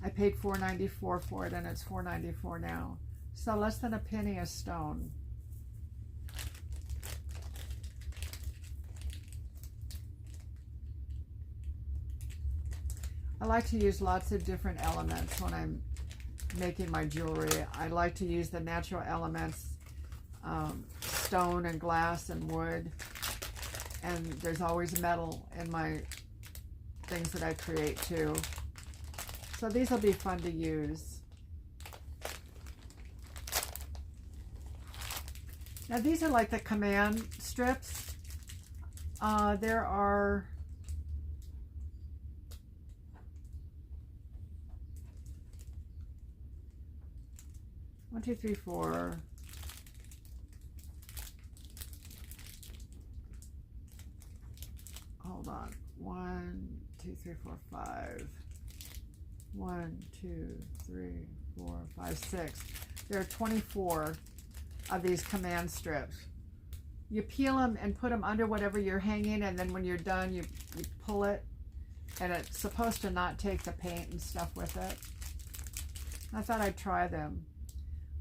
Speaker 1: I paid $4.94 for it, and it's $4.94 now. So less than a penny a stone. I like to use lots of different elements when I'm making my jewelry. I like to use the natural elements, stone and glass and wood. And there's always metal in my things that I create too. So these will be fun to use. Now these are like the command strips. There are 1, 2, 3, 4. Hold on. 1, 2, 3, 4, 5. 1, 2, 3, 4, 5, 6. There are 24 of these command strips. You peel them and put them under whatever you're hanging, and then when you're done, you pull it, and it's supposed to not take the paint and stuff with it. I thought I'd try them.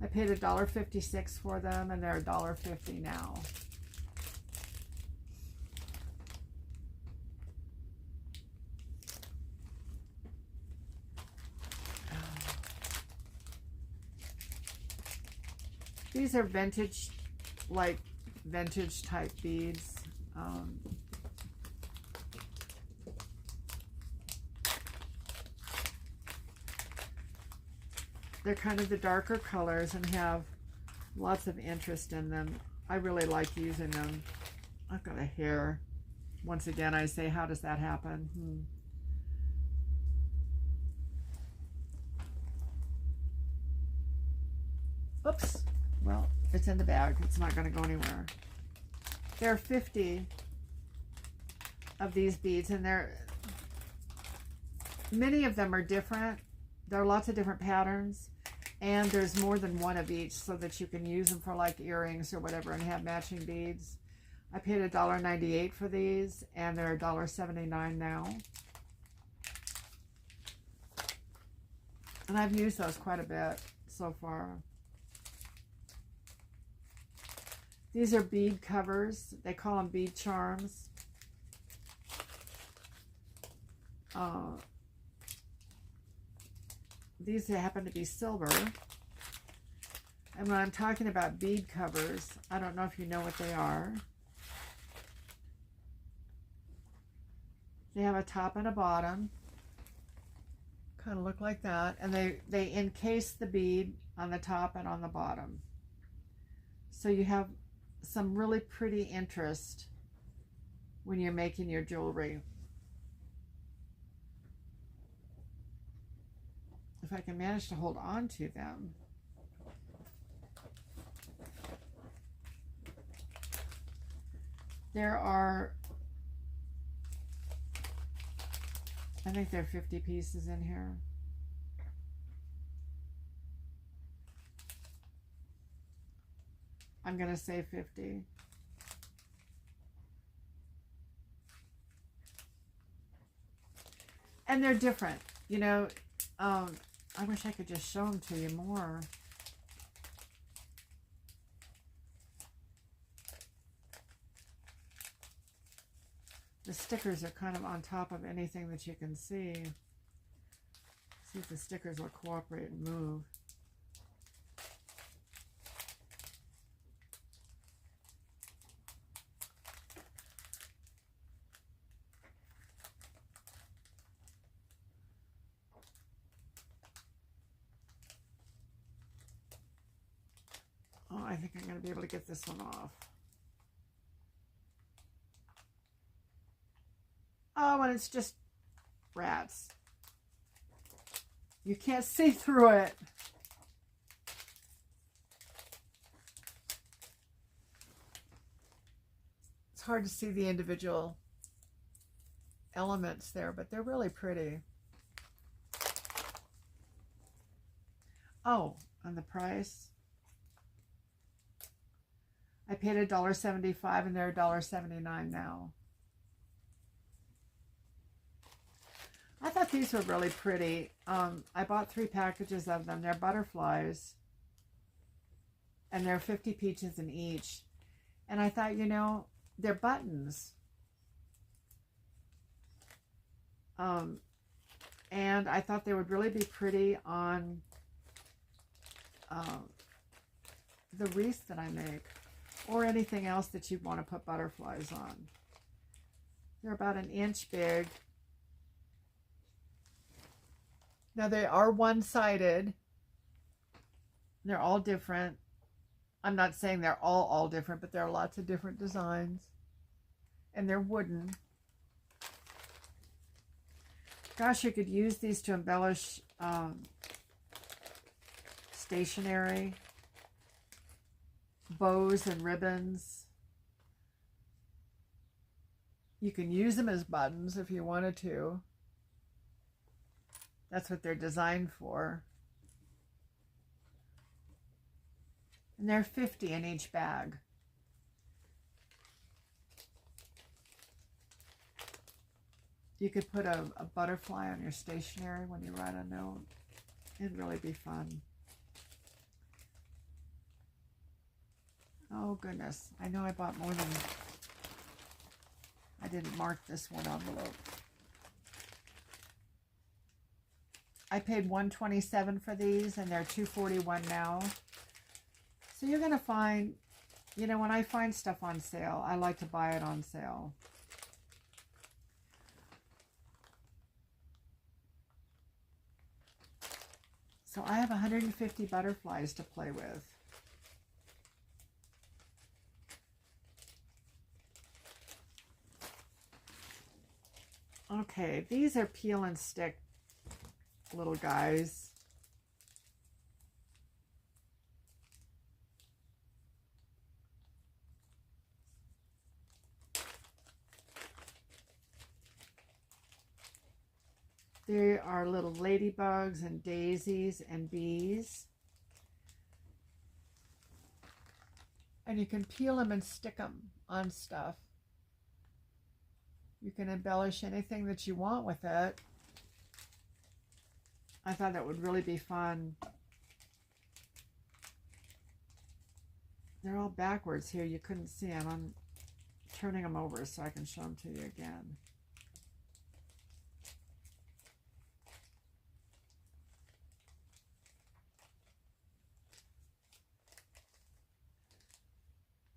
Speaker 1: I paid $1.56 for them, and they're $1.50 now. These are vintage, like vintage type beads. They're kind of the darker colors and have lots of interest in them. I really like using them. I've got a hair. Once again, I say, how does that happen? Oops. Well, it's in the bag. It's not going to go anywhere. There are 50 of these beads, and many of them are different. There are lots of different patterns, and there's more than one of each so that you can use them for like earrings or whatever and have matching beads. I paid $1.98 for these, and they're $1.79 now. And I've used those quite a bit so far. These are bead covers. They call them bead charms. These happen to be silver. And And when I'm talking about bead covers, I don't know if you know what they are. They have a top and a bottom. Kind of look like that. And they encase the bead on the top and on the bottom. So you have some really pretty interest when you're making your jewelry. If I can manage to hold on to them. There are, I think there are 50 pieces in here. I'm going to say 50. And they're different. You know, I wish I could just show them to you more. The stickers are kind of on top of anything that you can see. See if the stickers will cooperate and move. Oh, I think I'm going to be able to get this one off. Oh, and it's just rats. You can't see through it. It's hard to see the individual elements there, but they're really pretty. Oh, and the price. I paid $1.75 and they're $1.79 now. I thought these were really pretty. I bought 3 packages of them. They're butterflies. And they're 50 peaches in each. And I thought, you know, they're buttons. And I thought they would really be pretty on the wreaths that I make. Or anything else that you'd want to put butterflies on. They're about 1 inch big. Now they are one-sided. They're all different. I'm not saying they're all different, but there are lots of different designs. And they're wooden. Gosh, you could use these to embellish stationery, bows and ribbons. You can use them as buttons if you wanted to. That's what they're designed for. And they're 50 in each bag. You could put a butterfly on your stationery when you write a note. It'd really be fun. Oh goodness, I know I bought more than, I didn't mark this one envelope. I paid $127 for these and they're $241 now. So you're gonna find, you know, when I find stuff on sale, I like to buy it on sale. So I have 150 butterflies to play with. Okay, these are peel and stick little guys. There are little ladybugs and daisies and bees. And you can peel them and stick them on stuff. You can embellish anything that you want with it. I thought that would really be fun. They're all backwards here. You couldn't see them. I'm turning them over so I can show them to you again.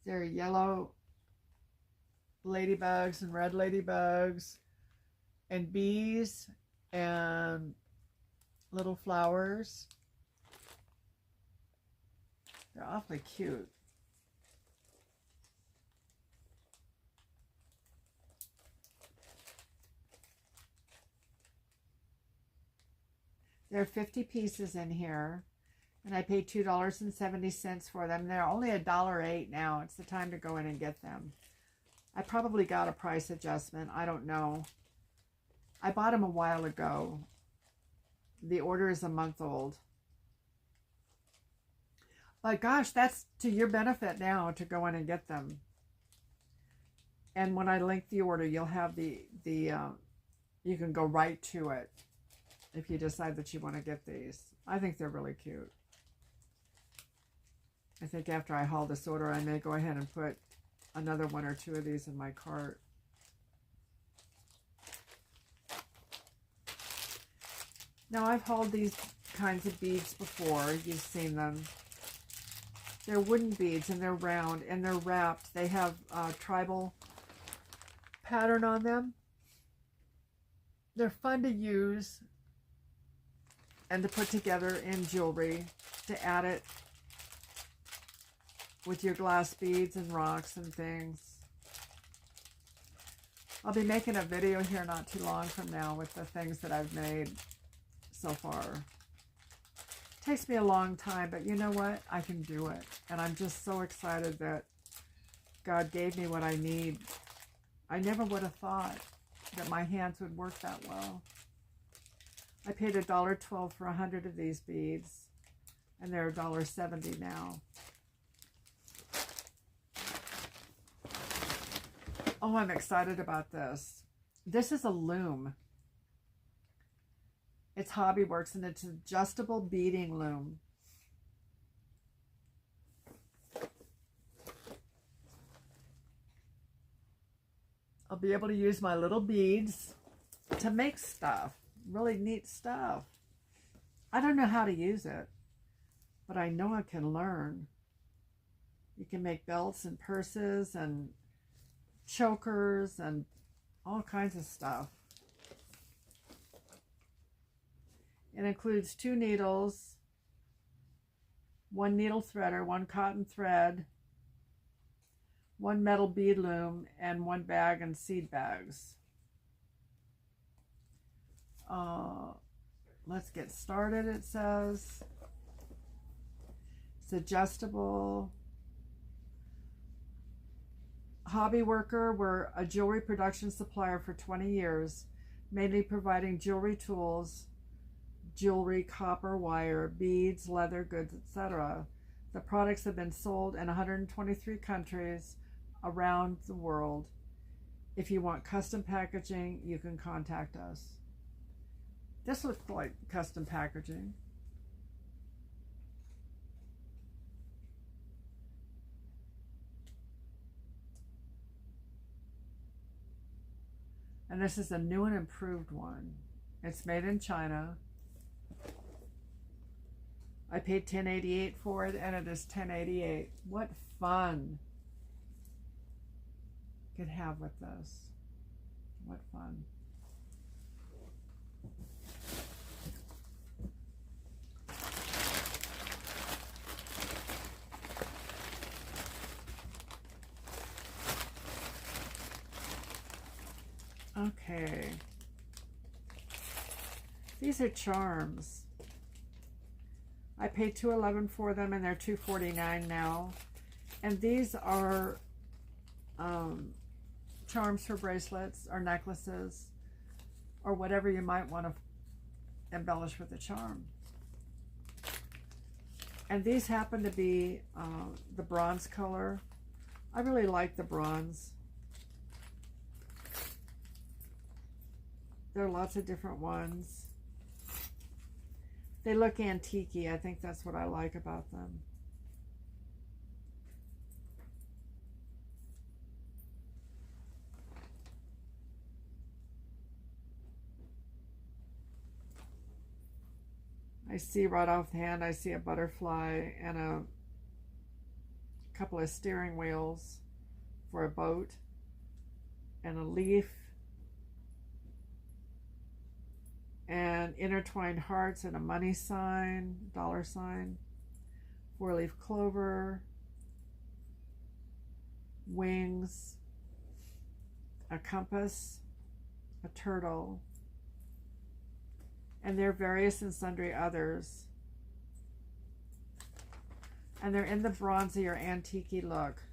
Speaker 1: There are yellow ladybugs and red ladybugs and bees and little flowers. They're awfully cute. There are 50 pieces in here, and I paid $2.70 for them. They're only $1.08 now. It's the time to go in and get them. I probably got a price adjustment. I don't know. I bought them a while ago. The order is a month old. But gosh, that's to your benefit now to go in and get them. And when I link the order, you'll have you can go right to it if you decide that you want to get these. I think they're really cute. I think after I haul this order, I may go ahead and put another one or two of these in my cart. Now, I've hauled these kinds of beads before. You've seen them. They're wooden beads, and they're round, and they're wrapped. They have a tribal pattern on them. They're fun to use and to put together in jewelry, to add it with your glass beads and rocks and things. I'll be making a video here not too long from now with the things that I've made so far. It takes me a long time, but you know what? I can do it. And I'm just so excited that God gave me what I need. I never would have thought that my hands would work that well. I paid $1.12 for 100 of these beads, and they're $1.70 now. Oh, I'm excited about this. This is a loom. It's Hobbyworks, and it's an adjustable beading loom. I'll be able to use my little beads to make stuff. Really neat stuff. I don't know how to use it, but I know I can learn. You can make belts and purses and chokers and all kinds of stuff. It includes 2 needles, 1 needle threader, 1 cotton thread, 1 metal bead loom, and 1 bag and seed bags. Let's get started, it says. It's adjustable. Hobby worker, we're a jewelry production supplier for 20 years, mainly providing jewelry tools, jewelry, copper, wire, beads, leather goods, etc. The products have been sold in 123 countries around the world. If you want custom packaging, you can contact us. This looks like custom packaging. And this is a new and improved one. It's made in China. I paid $10.88 for it, and it is $10.88. What fun you could have with this. What fun. Okay. These are charms. I paid $2.11 for them, and they're $2.49 now. And these are charms for bracelets or necklaces or whatever you might want to embellish with a charm. And these happen to be the bronze color. I really like the bronze. There are lots of different ones. They look antique-y. I think that's what I like about them. I see right offhand, I see a butterfly and a couple of steering wheels for a boat, and a leaf, and intertwined hearts and a money sign, dollar sign, 4-leaf clover, wings, a compass, a turtle, and there are various and sundry others. And they're in the bronzy or antique-y look.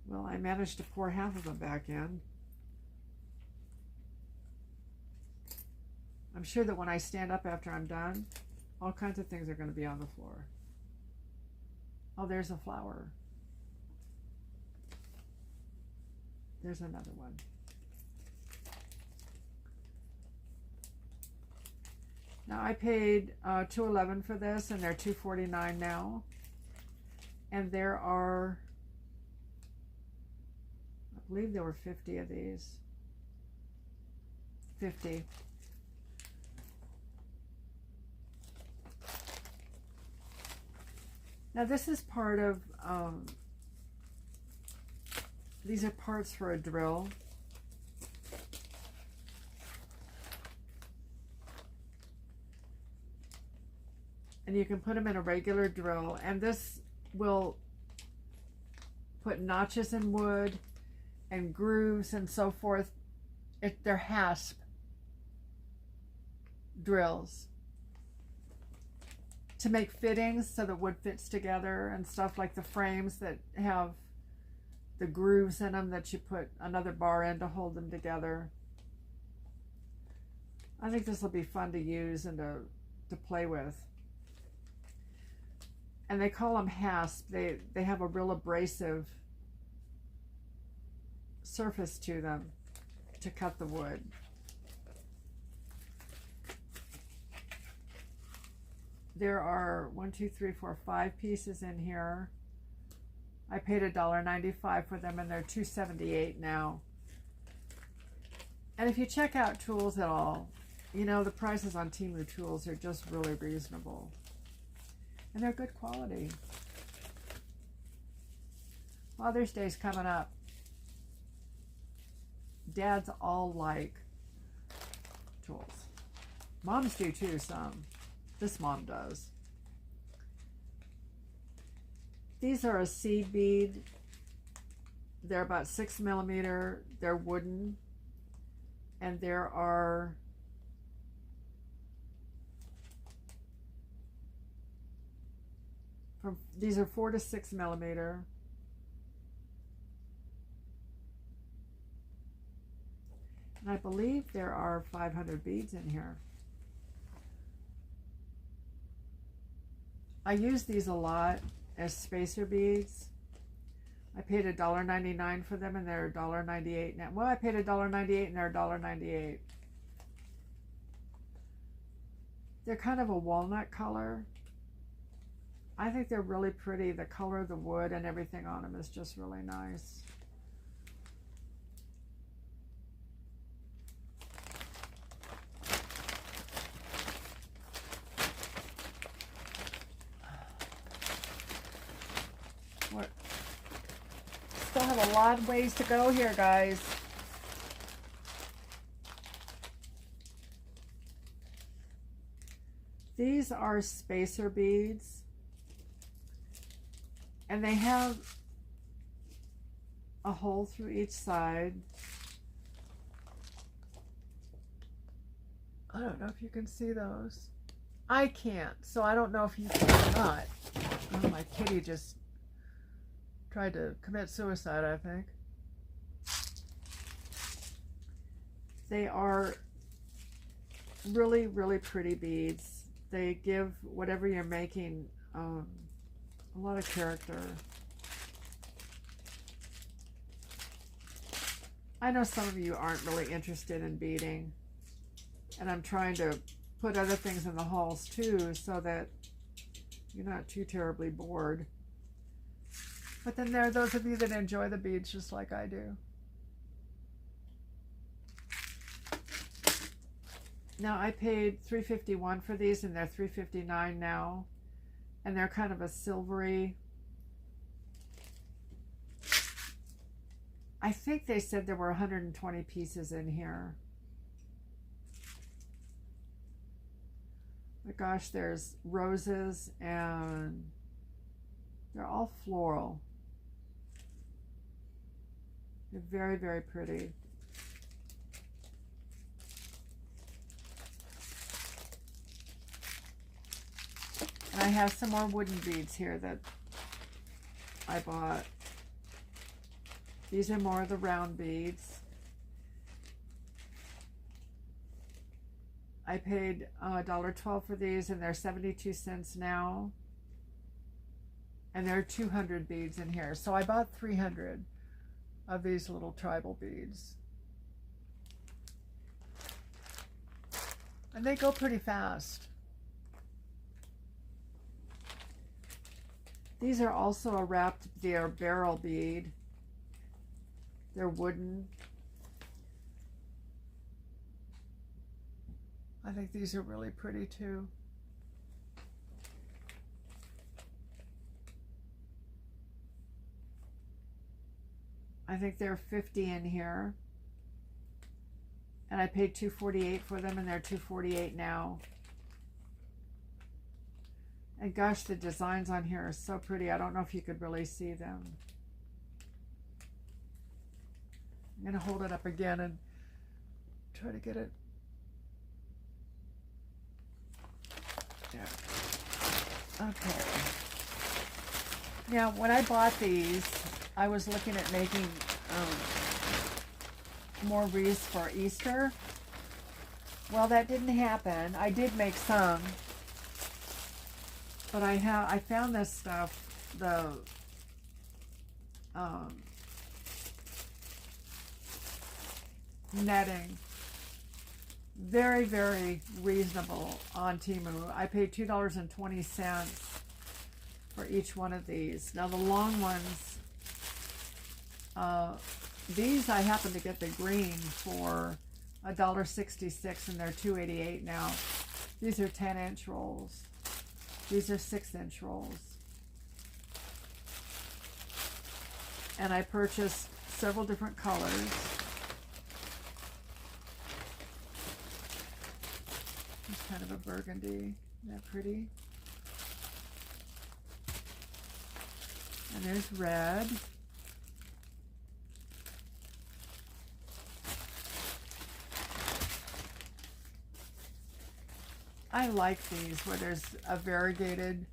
Speaker 1: Well, I managed to pour half of them back in. I'm sure that when I stand up after I'm done, all kinds of things are going to be on the floor. Oh, there's a flower. There's another one. Now I paid $2.11 for this, and they're $2.49 now. And there are, I believe there were 50 of these. 50. Now this is part of, these are parts for a drill. And you can put them in a regular drill, and this will put notches in wood and grooves and so forth. They're hasp drills to make fittings so the wood fits together and stuff, like the frames that have the grooves in them that you put another bar in to hold them together. I think this will be fun to use and to play with. And they call them hasp. They have a real abrasive surface to them to cut the wood. There are 5 pieces in here. I paid $1.95 for them, and they're $2.78 now. And if you check out tools at all, you know, the prices on Temu tools are just really reasonable. And they're good quality. Father's Day's coming up. Dads all like tools. Moms do too, some. This mom does. These are a seed bead. They're about 6 millimeter. They're wooden. And there are these are 4 to 6 millimeter. And I believe there are 500 beads in here. I use these a lot as spacer beads. I paid $1.99 for them, and they're $1.98 now. Well, I paid $1.98 and they're $1.98. They're kind of a walnut color. I think they're really pretty. The color of the wood and everything on them is just really nice. What? Still have a lot of ways to go here, guys. These are spacer beads. And they have a hole through each side. I don't know if you can see those. I can't, so I don't know if you can or not. Oh, my kitty just tried to commit suicide, I think. They are really, really pretty beads. They give whatever you're making a lot of character. I know some of you aren't really interested in beading, and I'm trying to put other things in the hauls too so that you're not too terribly bored. But then there are those of you that enjoy the beads just like I do. Now I paid $3.51 for these, and they're $3.59 now, and they're kind of a silvery. I think they said there were 120 pieces in here. But gosh, there's roses, and they're all floral. They're very, very pretty. And I have some more wooden beads here that I bought. These are more of the round beads. I paid $1.12 for these, and they're 72 cents now. And there are 200 beads in here. So I bought 300 of these little tribal beads. And they go pretty fast. These are also a wrapped, they're barrel bead. They're wooden. I think these are really pretty too. I think there are 50 in here. And I paid $2.48 for them, and they're $2.48 now. And gosh, the designs on here are so pretty. I don't know if you could really see them. I'm going to hold it up again and try to get it. Yeah. Okay. Now, when I bought these, I was looking at making more wreaths for Easter. Well, that didn't happen. I did make some. But I found this stuff, the netting, very, very reasonable on Temu. I paid $2.20 for each one of these. Now the long ones, these I happened to get the green for $1.66, and they're $2.88 now. These are 10-inch rolls. These are 6-inch rolls. And I purchased several different colors. It's kind of a burgundy. Isn't that pretty? And there's red. I like these where there's a variegated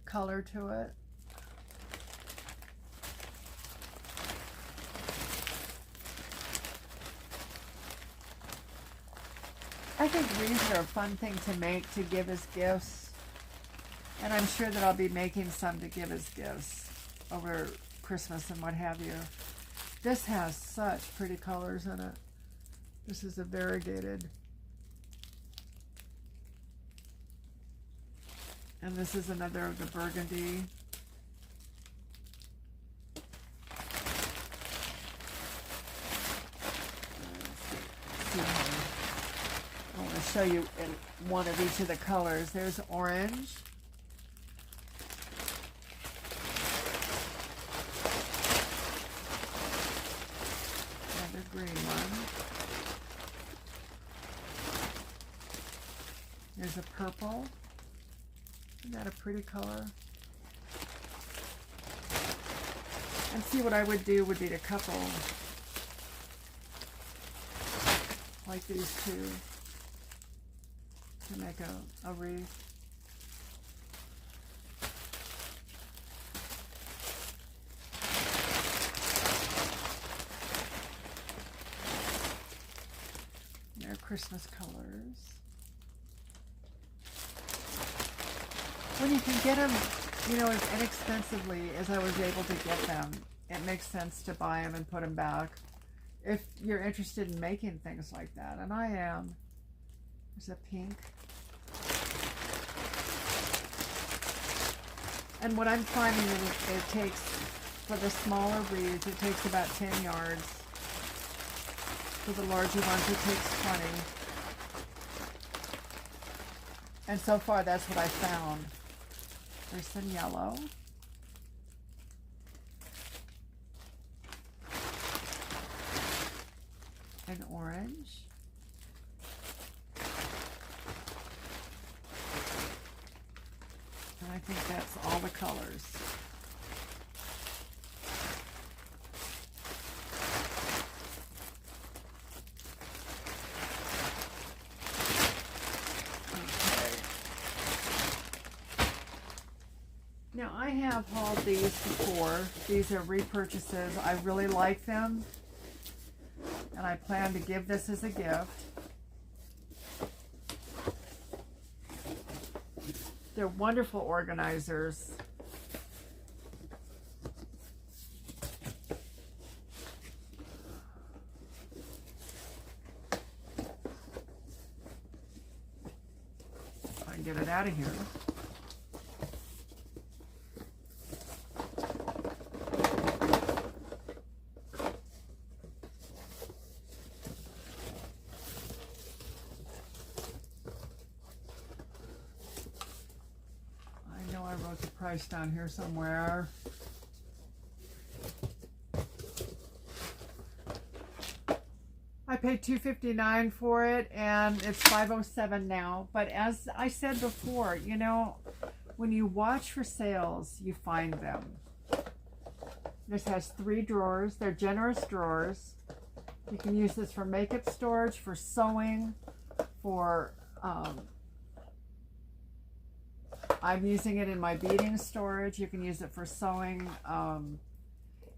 Speaker 1: color to it. I think these are a fun thing to make to give as gifts. And I'm sure that I'll be making some to give as gifts over Christmas and what have you. This has such pretty colors in it. This is a variegated. And this is another of the burgundy. I want to show you in one of each of the colors. There's orange. Another green one. There's a purple. Isn't that a pretty color? And see, what I would do would be to couple like these two to make a wreath. They're Christmas colors. When you can get them, you know, as inexpensively as I was able to get them, it makes sense to buy them and put them back if you're interested in making things like that. And I am. There's a pink. And what I'm finding is it takes, for the smaller wreaths, it takes about 10 yards. For the larger ones, it takes 20. And so far, that's what I found. There's some yellow. And orange. And I think that's all the colors. Now, I have hauled these before. These are repurchases. I really like them. And I plan to give this as a gift. They're wonderful organizers. I can get it out of here. I wrote the price down here somewhere. I paid $2.59 for it, and it's $5.07 now. But as I said before, you know, when you watch for sales, you find them. This has 3 drawers. They're generous drawers. You can use this for makeup storage, for sewing, for I'm using it in my beading storage. You can use it for sewing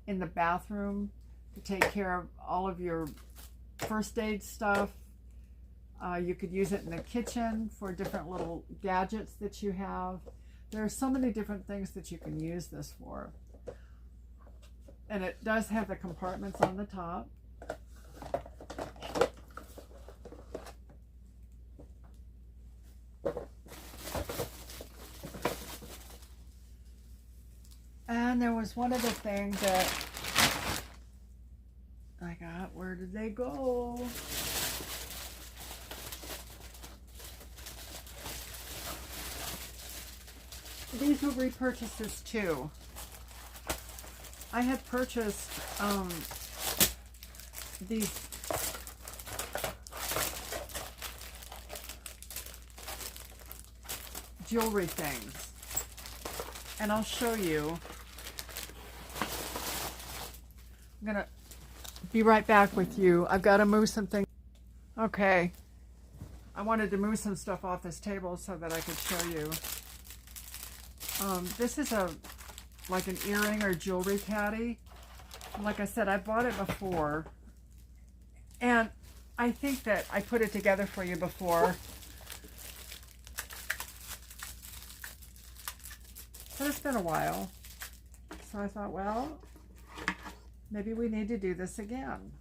Speaker 1: in the bathroom to take care of all of your first aid stuff. You could use it in the kitchen for different little gadgets that you have. There are so many different things that you can use this for. And it does have the compartments on the top. And there was one other thing that I got. Where did they go? These were repurchases too. I had purchased these jewelry things. And I'll show you. I'm gonna be right back with you. I've got to move some things. Okay. I wanted to move some stuff off this table so that I could show you. This is like an earring or jewelry caddy. Like I said, I bought it before. And I think that I put it together for you before. But it's been a while. So I thought, well, maybe we need to do this again.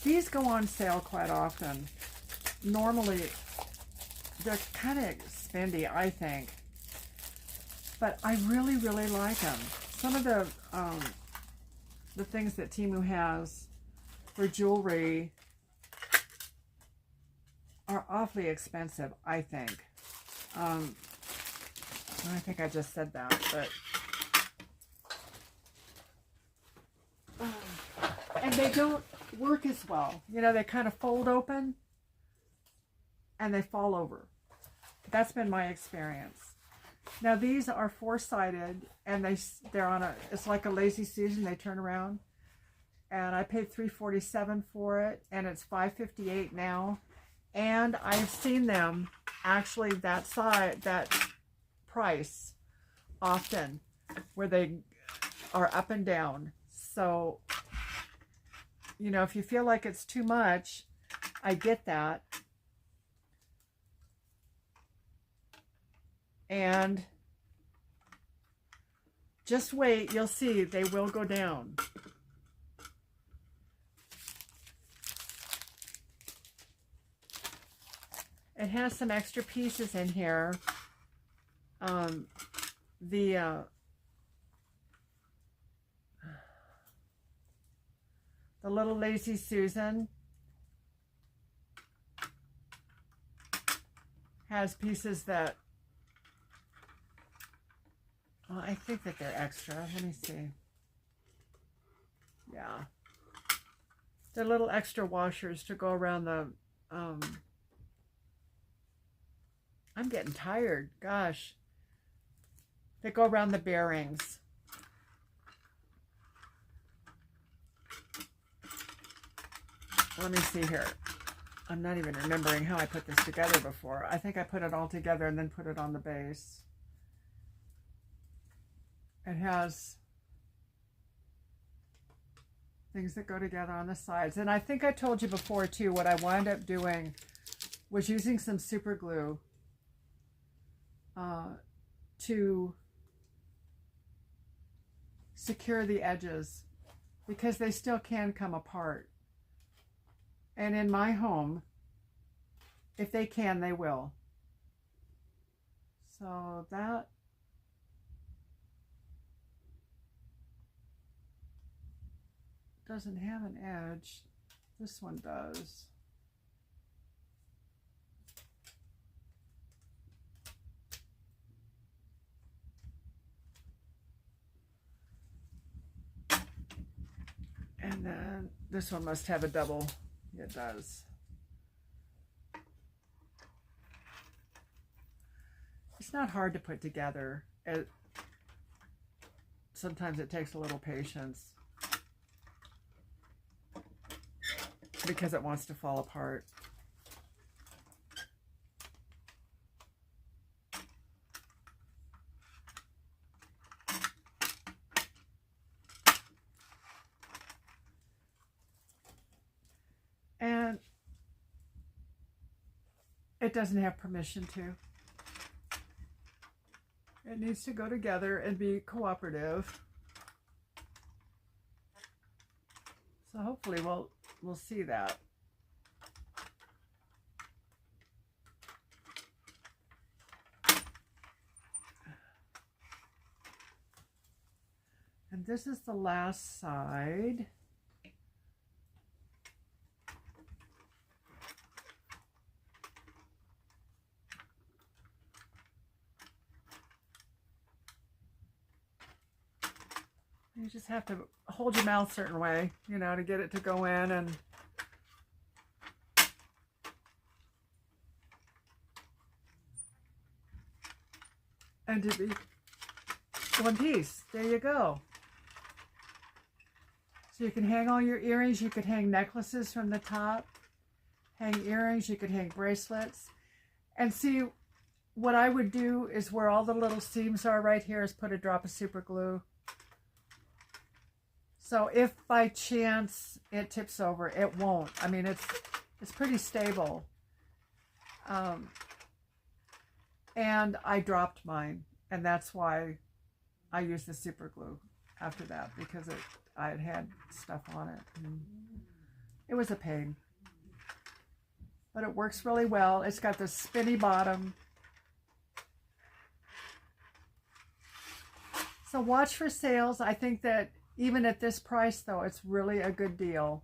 Speaker 1: These go on sale quite often. Normally, they're kind of spendy, I think. But I really, really like them. Some of the things that Temu has for jewelry are awfully expensive, I think. I think I just said that, but and they don't work as well. You know, they kind of fold open and they fall over. That's been my experience. Now these are 4-sided and they're on a, it's like a lazy Susan, they turn around. And I paid $3.47 for it, and it's $5.58 now. And I've seen them actually that price often, where they are up and down. So, you know, if you feel like it's too much, I get that. And just wait, you'll see they will go down. It has some extra pieces in here. The little Lazy Susan has pieces that, well, I think that they're extra. Let me see. Yeah. They're little extra washers to go around the, I'm getting tired. Gosh. They go around the bearings. Let me see here. I'm not even remembering how I put this together before. I think I put it all together and then put it on the base. It has things that go together on the sides. And I think I told you before too, what I wound up doing was using some super glue to secure the edges, because they still can come apart. And in my home, if they can, they will. So that doesn't have an edge. This one does. And then this one must have a double. It does. It's not hard to put together. Sometimes it takes a little patience because it wants to fall apart. And it doesn't have permission to. It needs to go together and be cooperative. So hopefully we'll see that. And this is the last side. You just have to hold your mouth a certain way, you know, to get it to go in and to be one piece. There you go. So you can hang all your earrings. You could hang necklaces from the top, hang earrings. You could hang bracelets. And see, what I would do is where all the little seams are right here is put a drop of super glue. So if by chance it tips over, it won't. I mean, it's pretty stable. And I dropped mine, and that's why I used the super glue after that, because I had stuff on it. And it was a pain, but it works really well. It's got the spinny bottom. So watch for sales. I think that even at this price, though, it's really a good deal.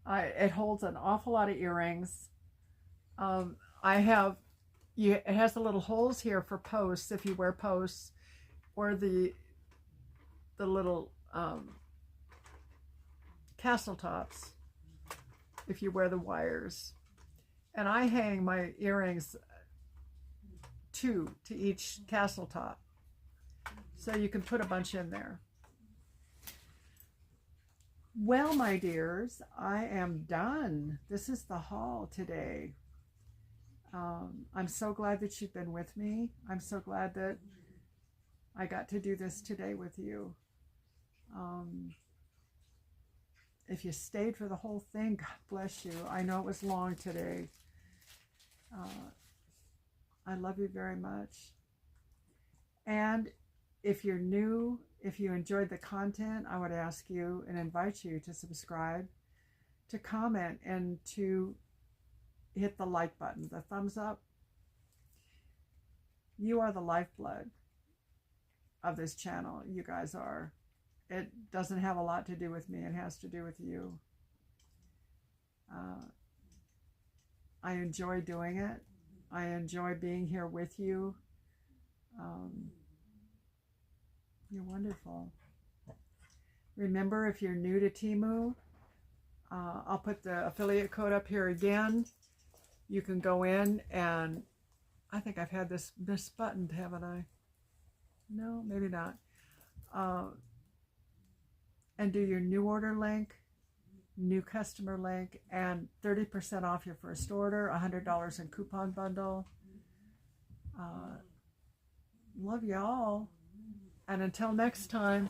Speaker 1: It holds an awful lot of earrings. It has the little holes here for posts, if you wear posts, or the little castle tops, if you wear the wires. And I hang my earrings 2 to each castle top, so you can put a bunch in there. Well, my dears, I am done. This is the haul today. I'm so glad that you've been with me. I'm so glad that I got to do this today with you. If you stayed for the whole thing, God bless you. I know it was long today. I love you very much. And if you're new, if you enjoyed the content, I would ask you and invite you to subscribe, to comment, and to hit the like button, the thumbs up. You are the lifeblood of this channel. You guys are. it doesn't have a lot to do with me. It has to do with you. I enjoy doing it. I enjoy being here with you. You're wonderful. Remember, if you're new to Temu, I'll put the affiliate code up here again. You can go in and I think I've had this buttoned, haven't I? No, maybe not. And do your new order link, new customer link, and 30% off your first order, $100 in coupon bundle. Love y'all. And until next time.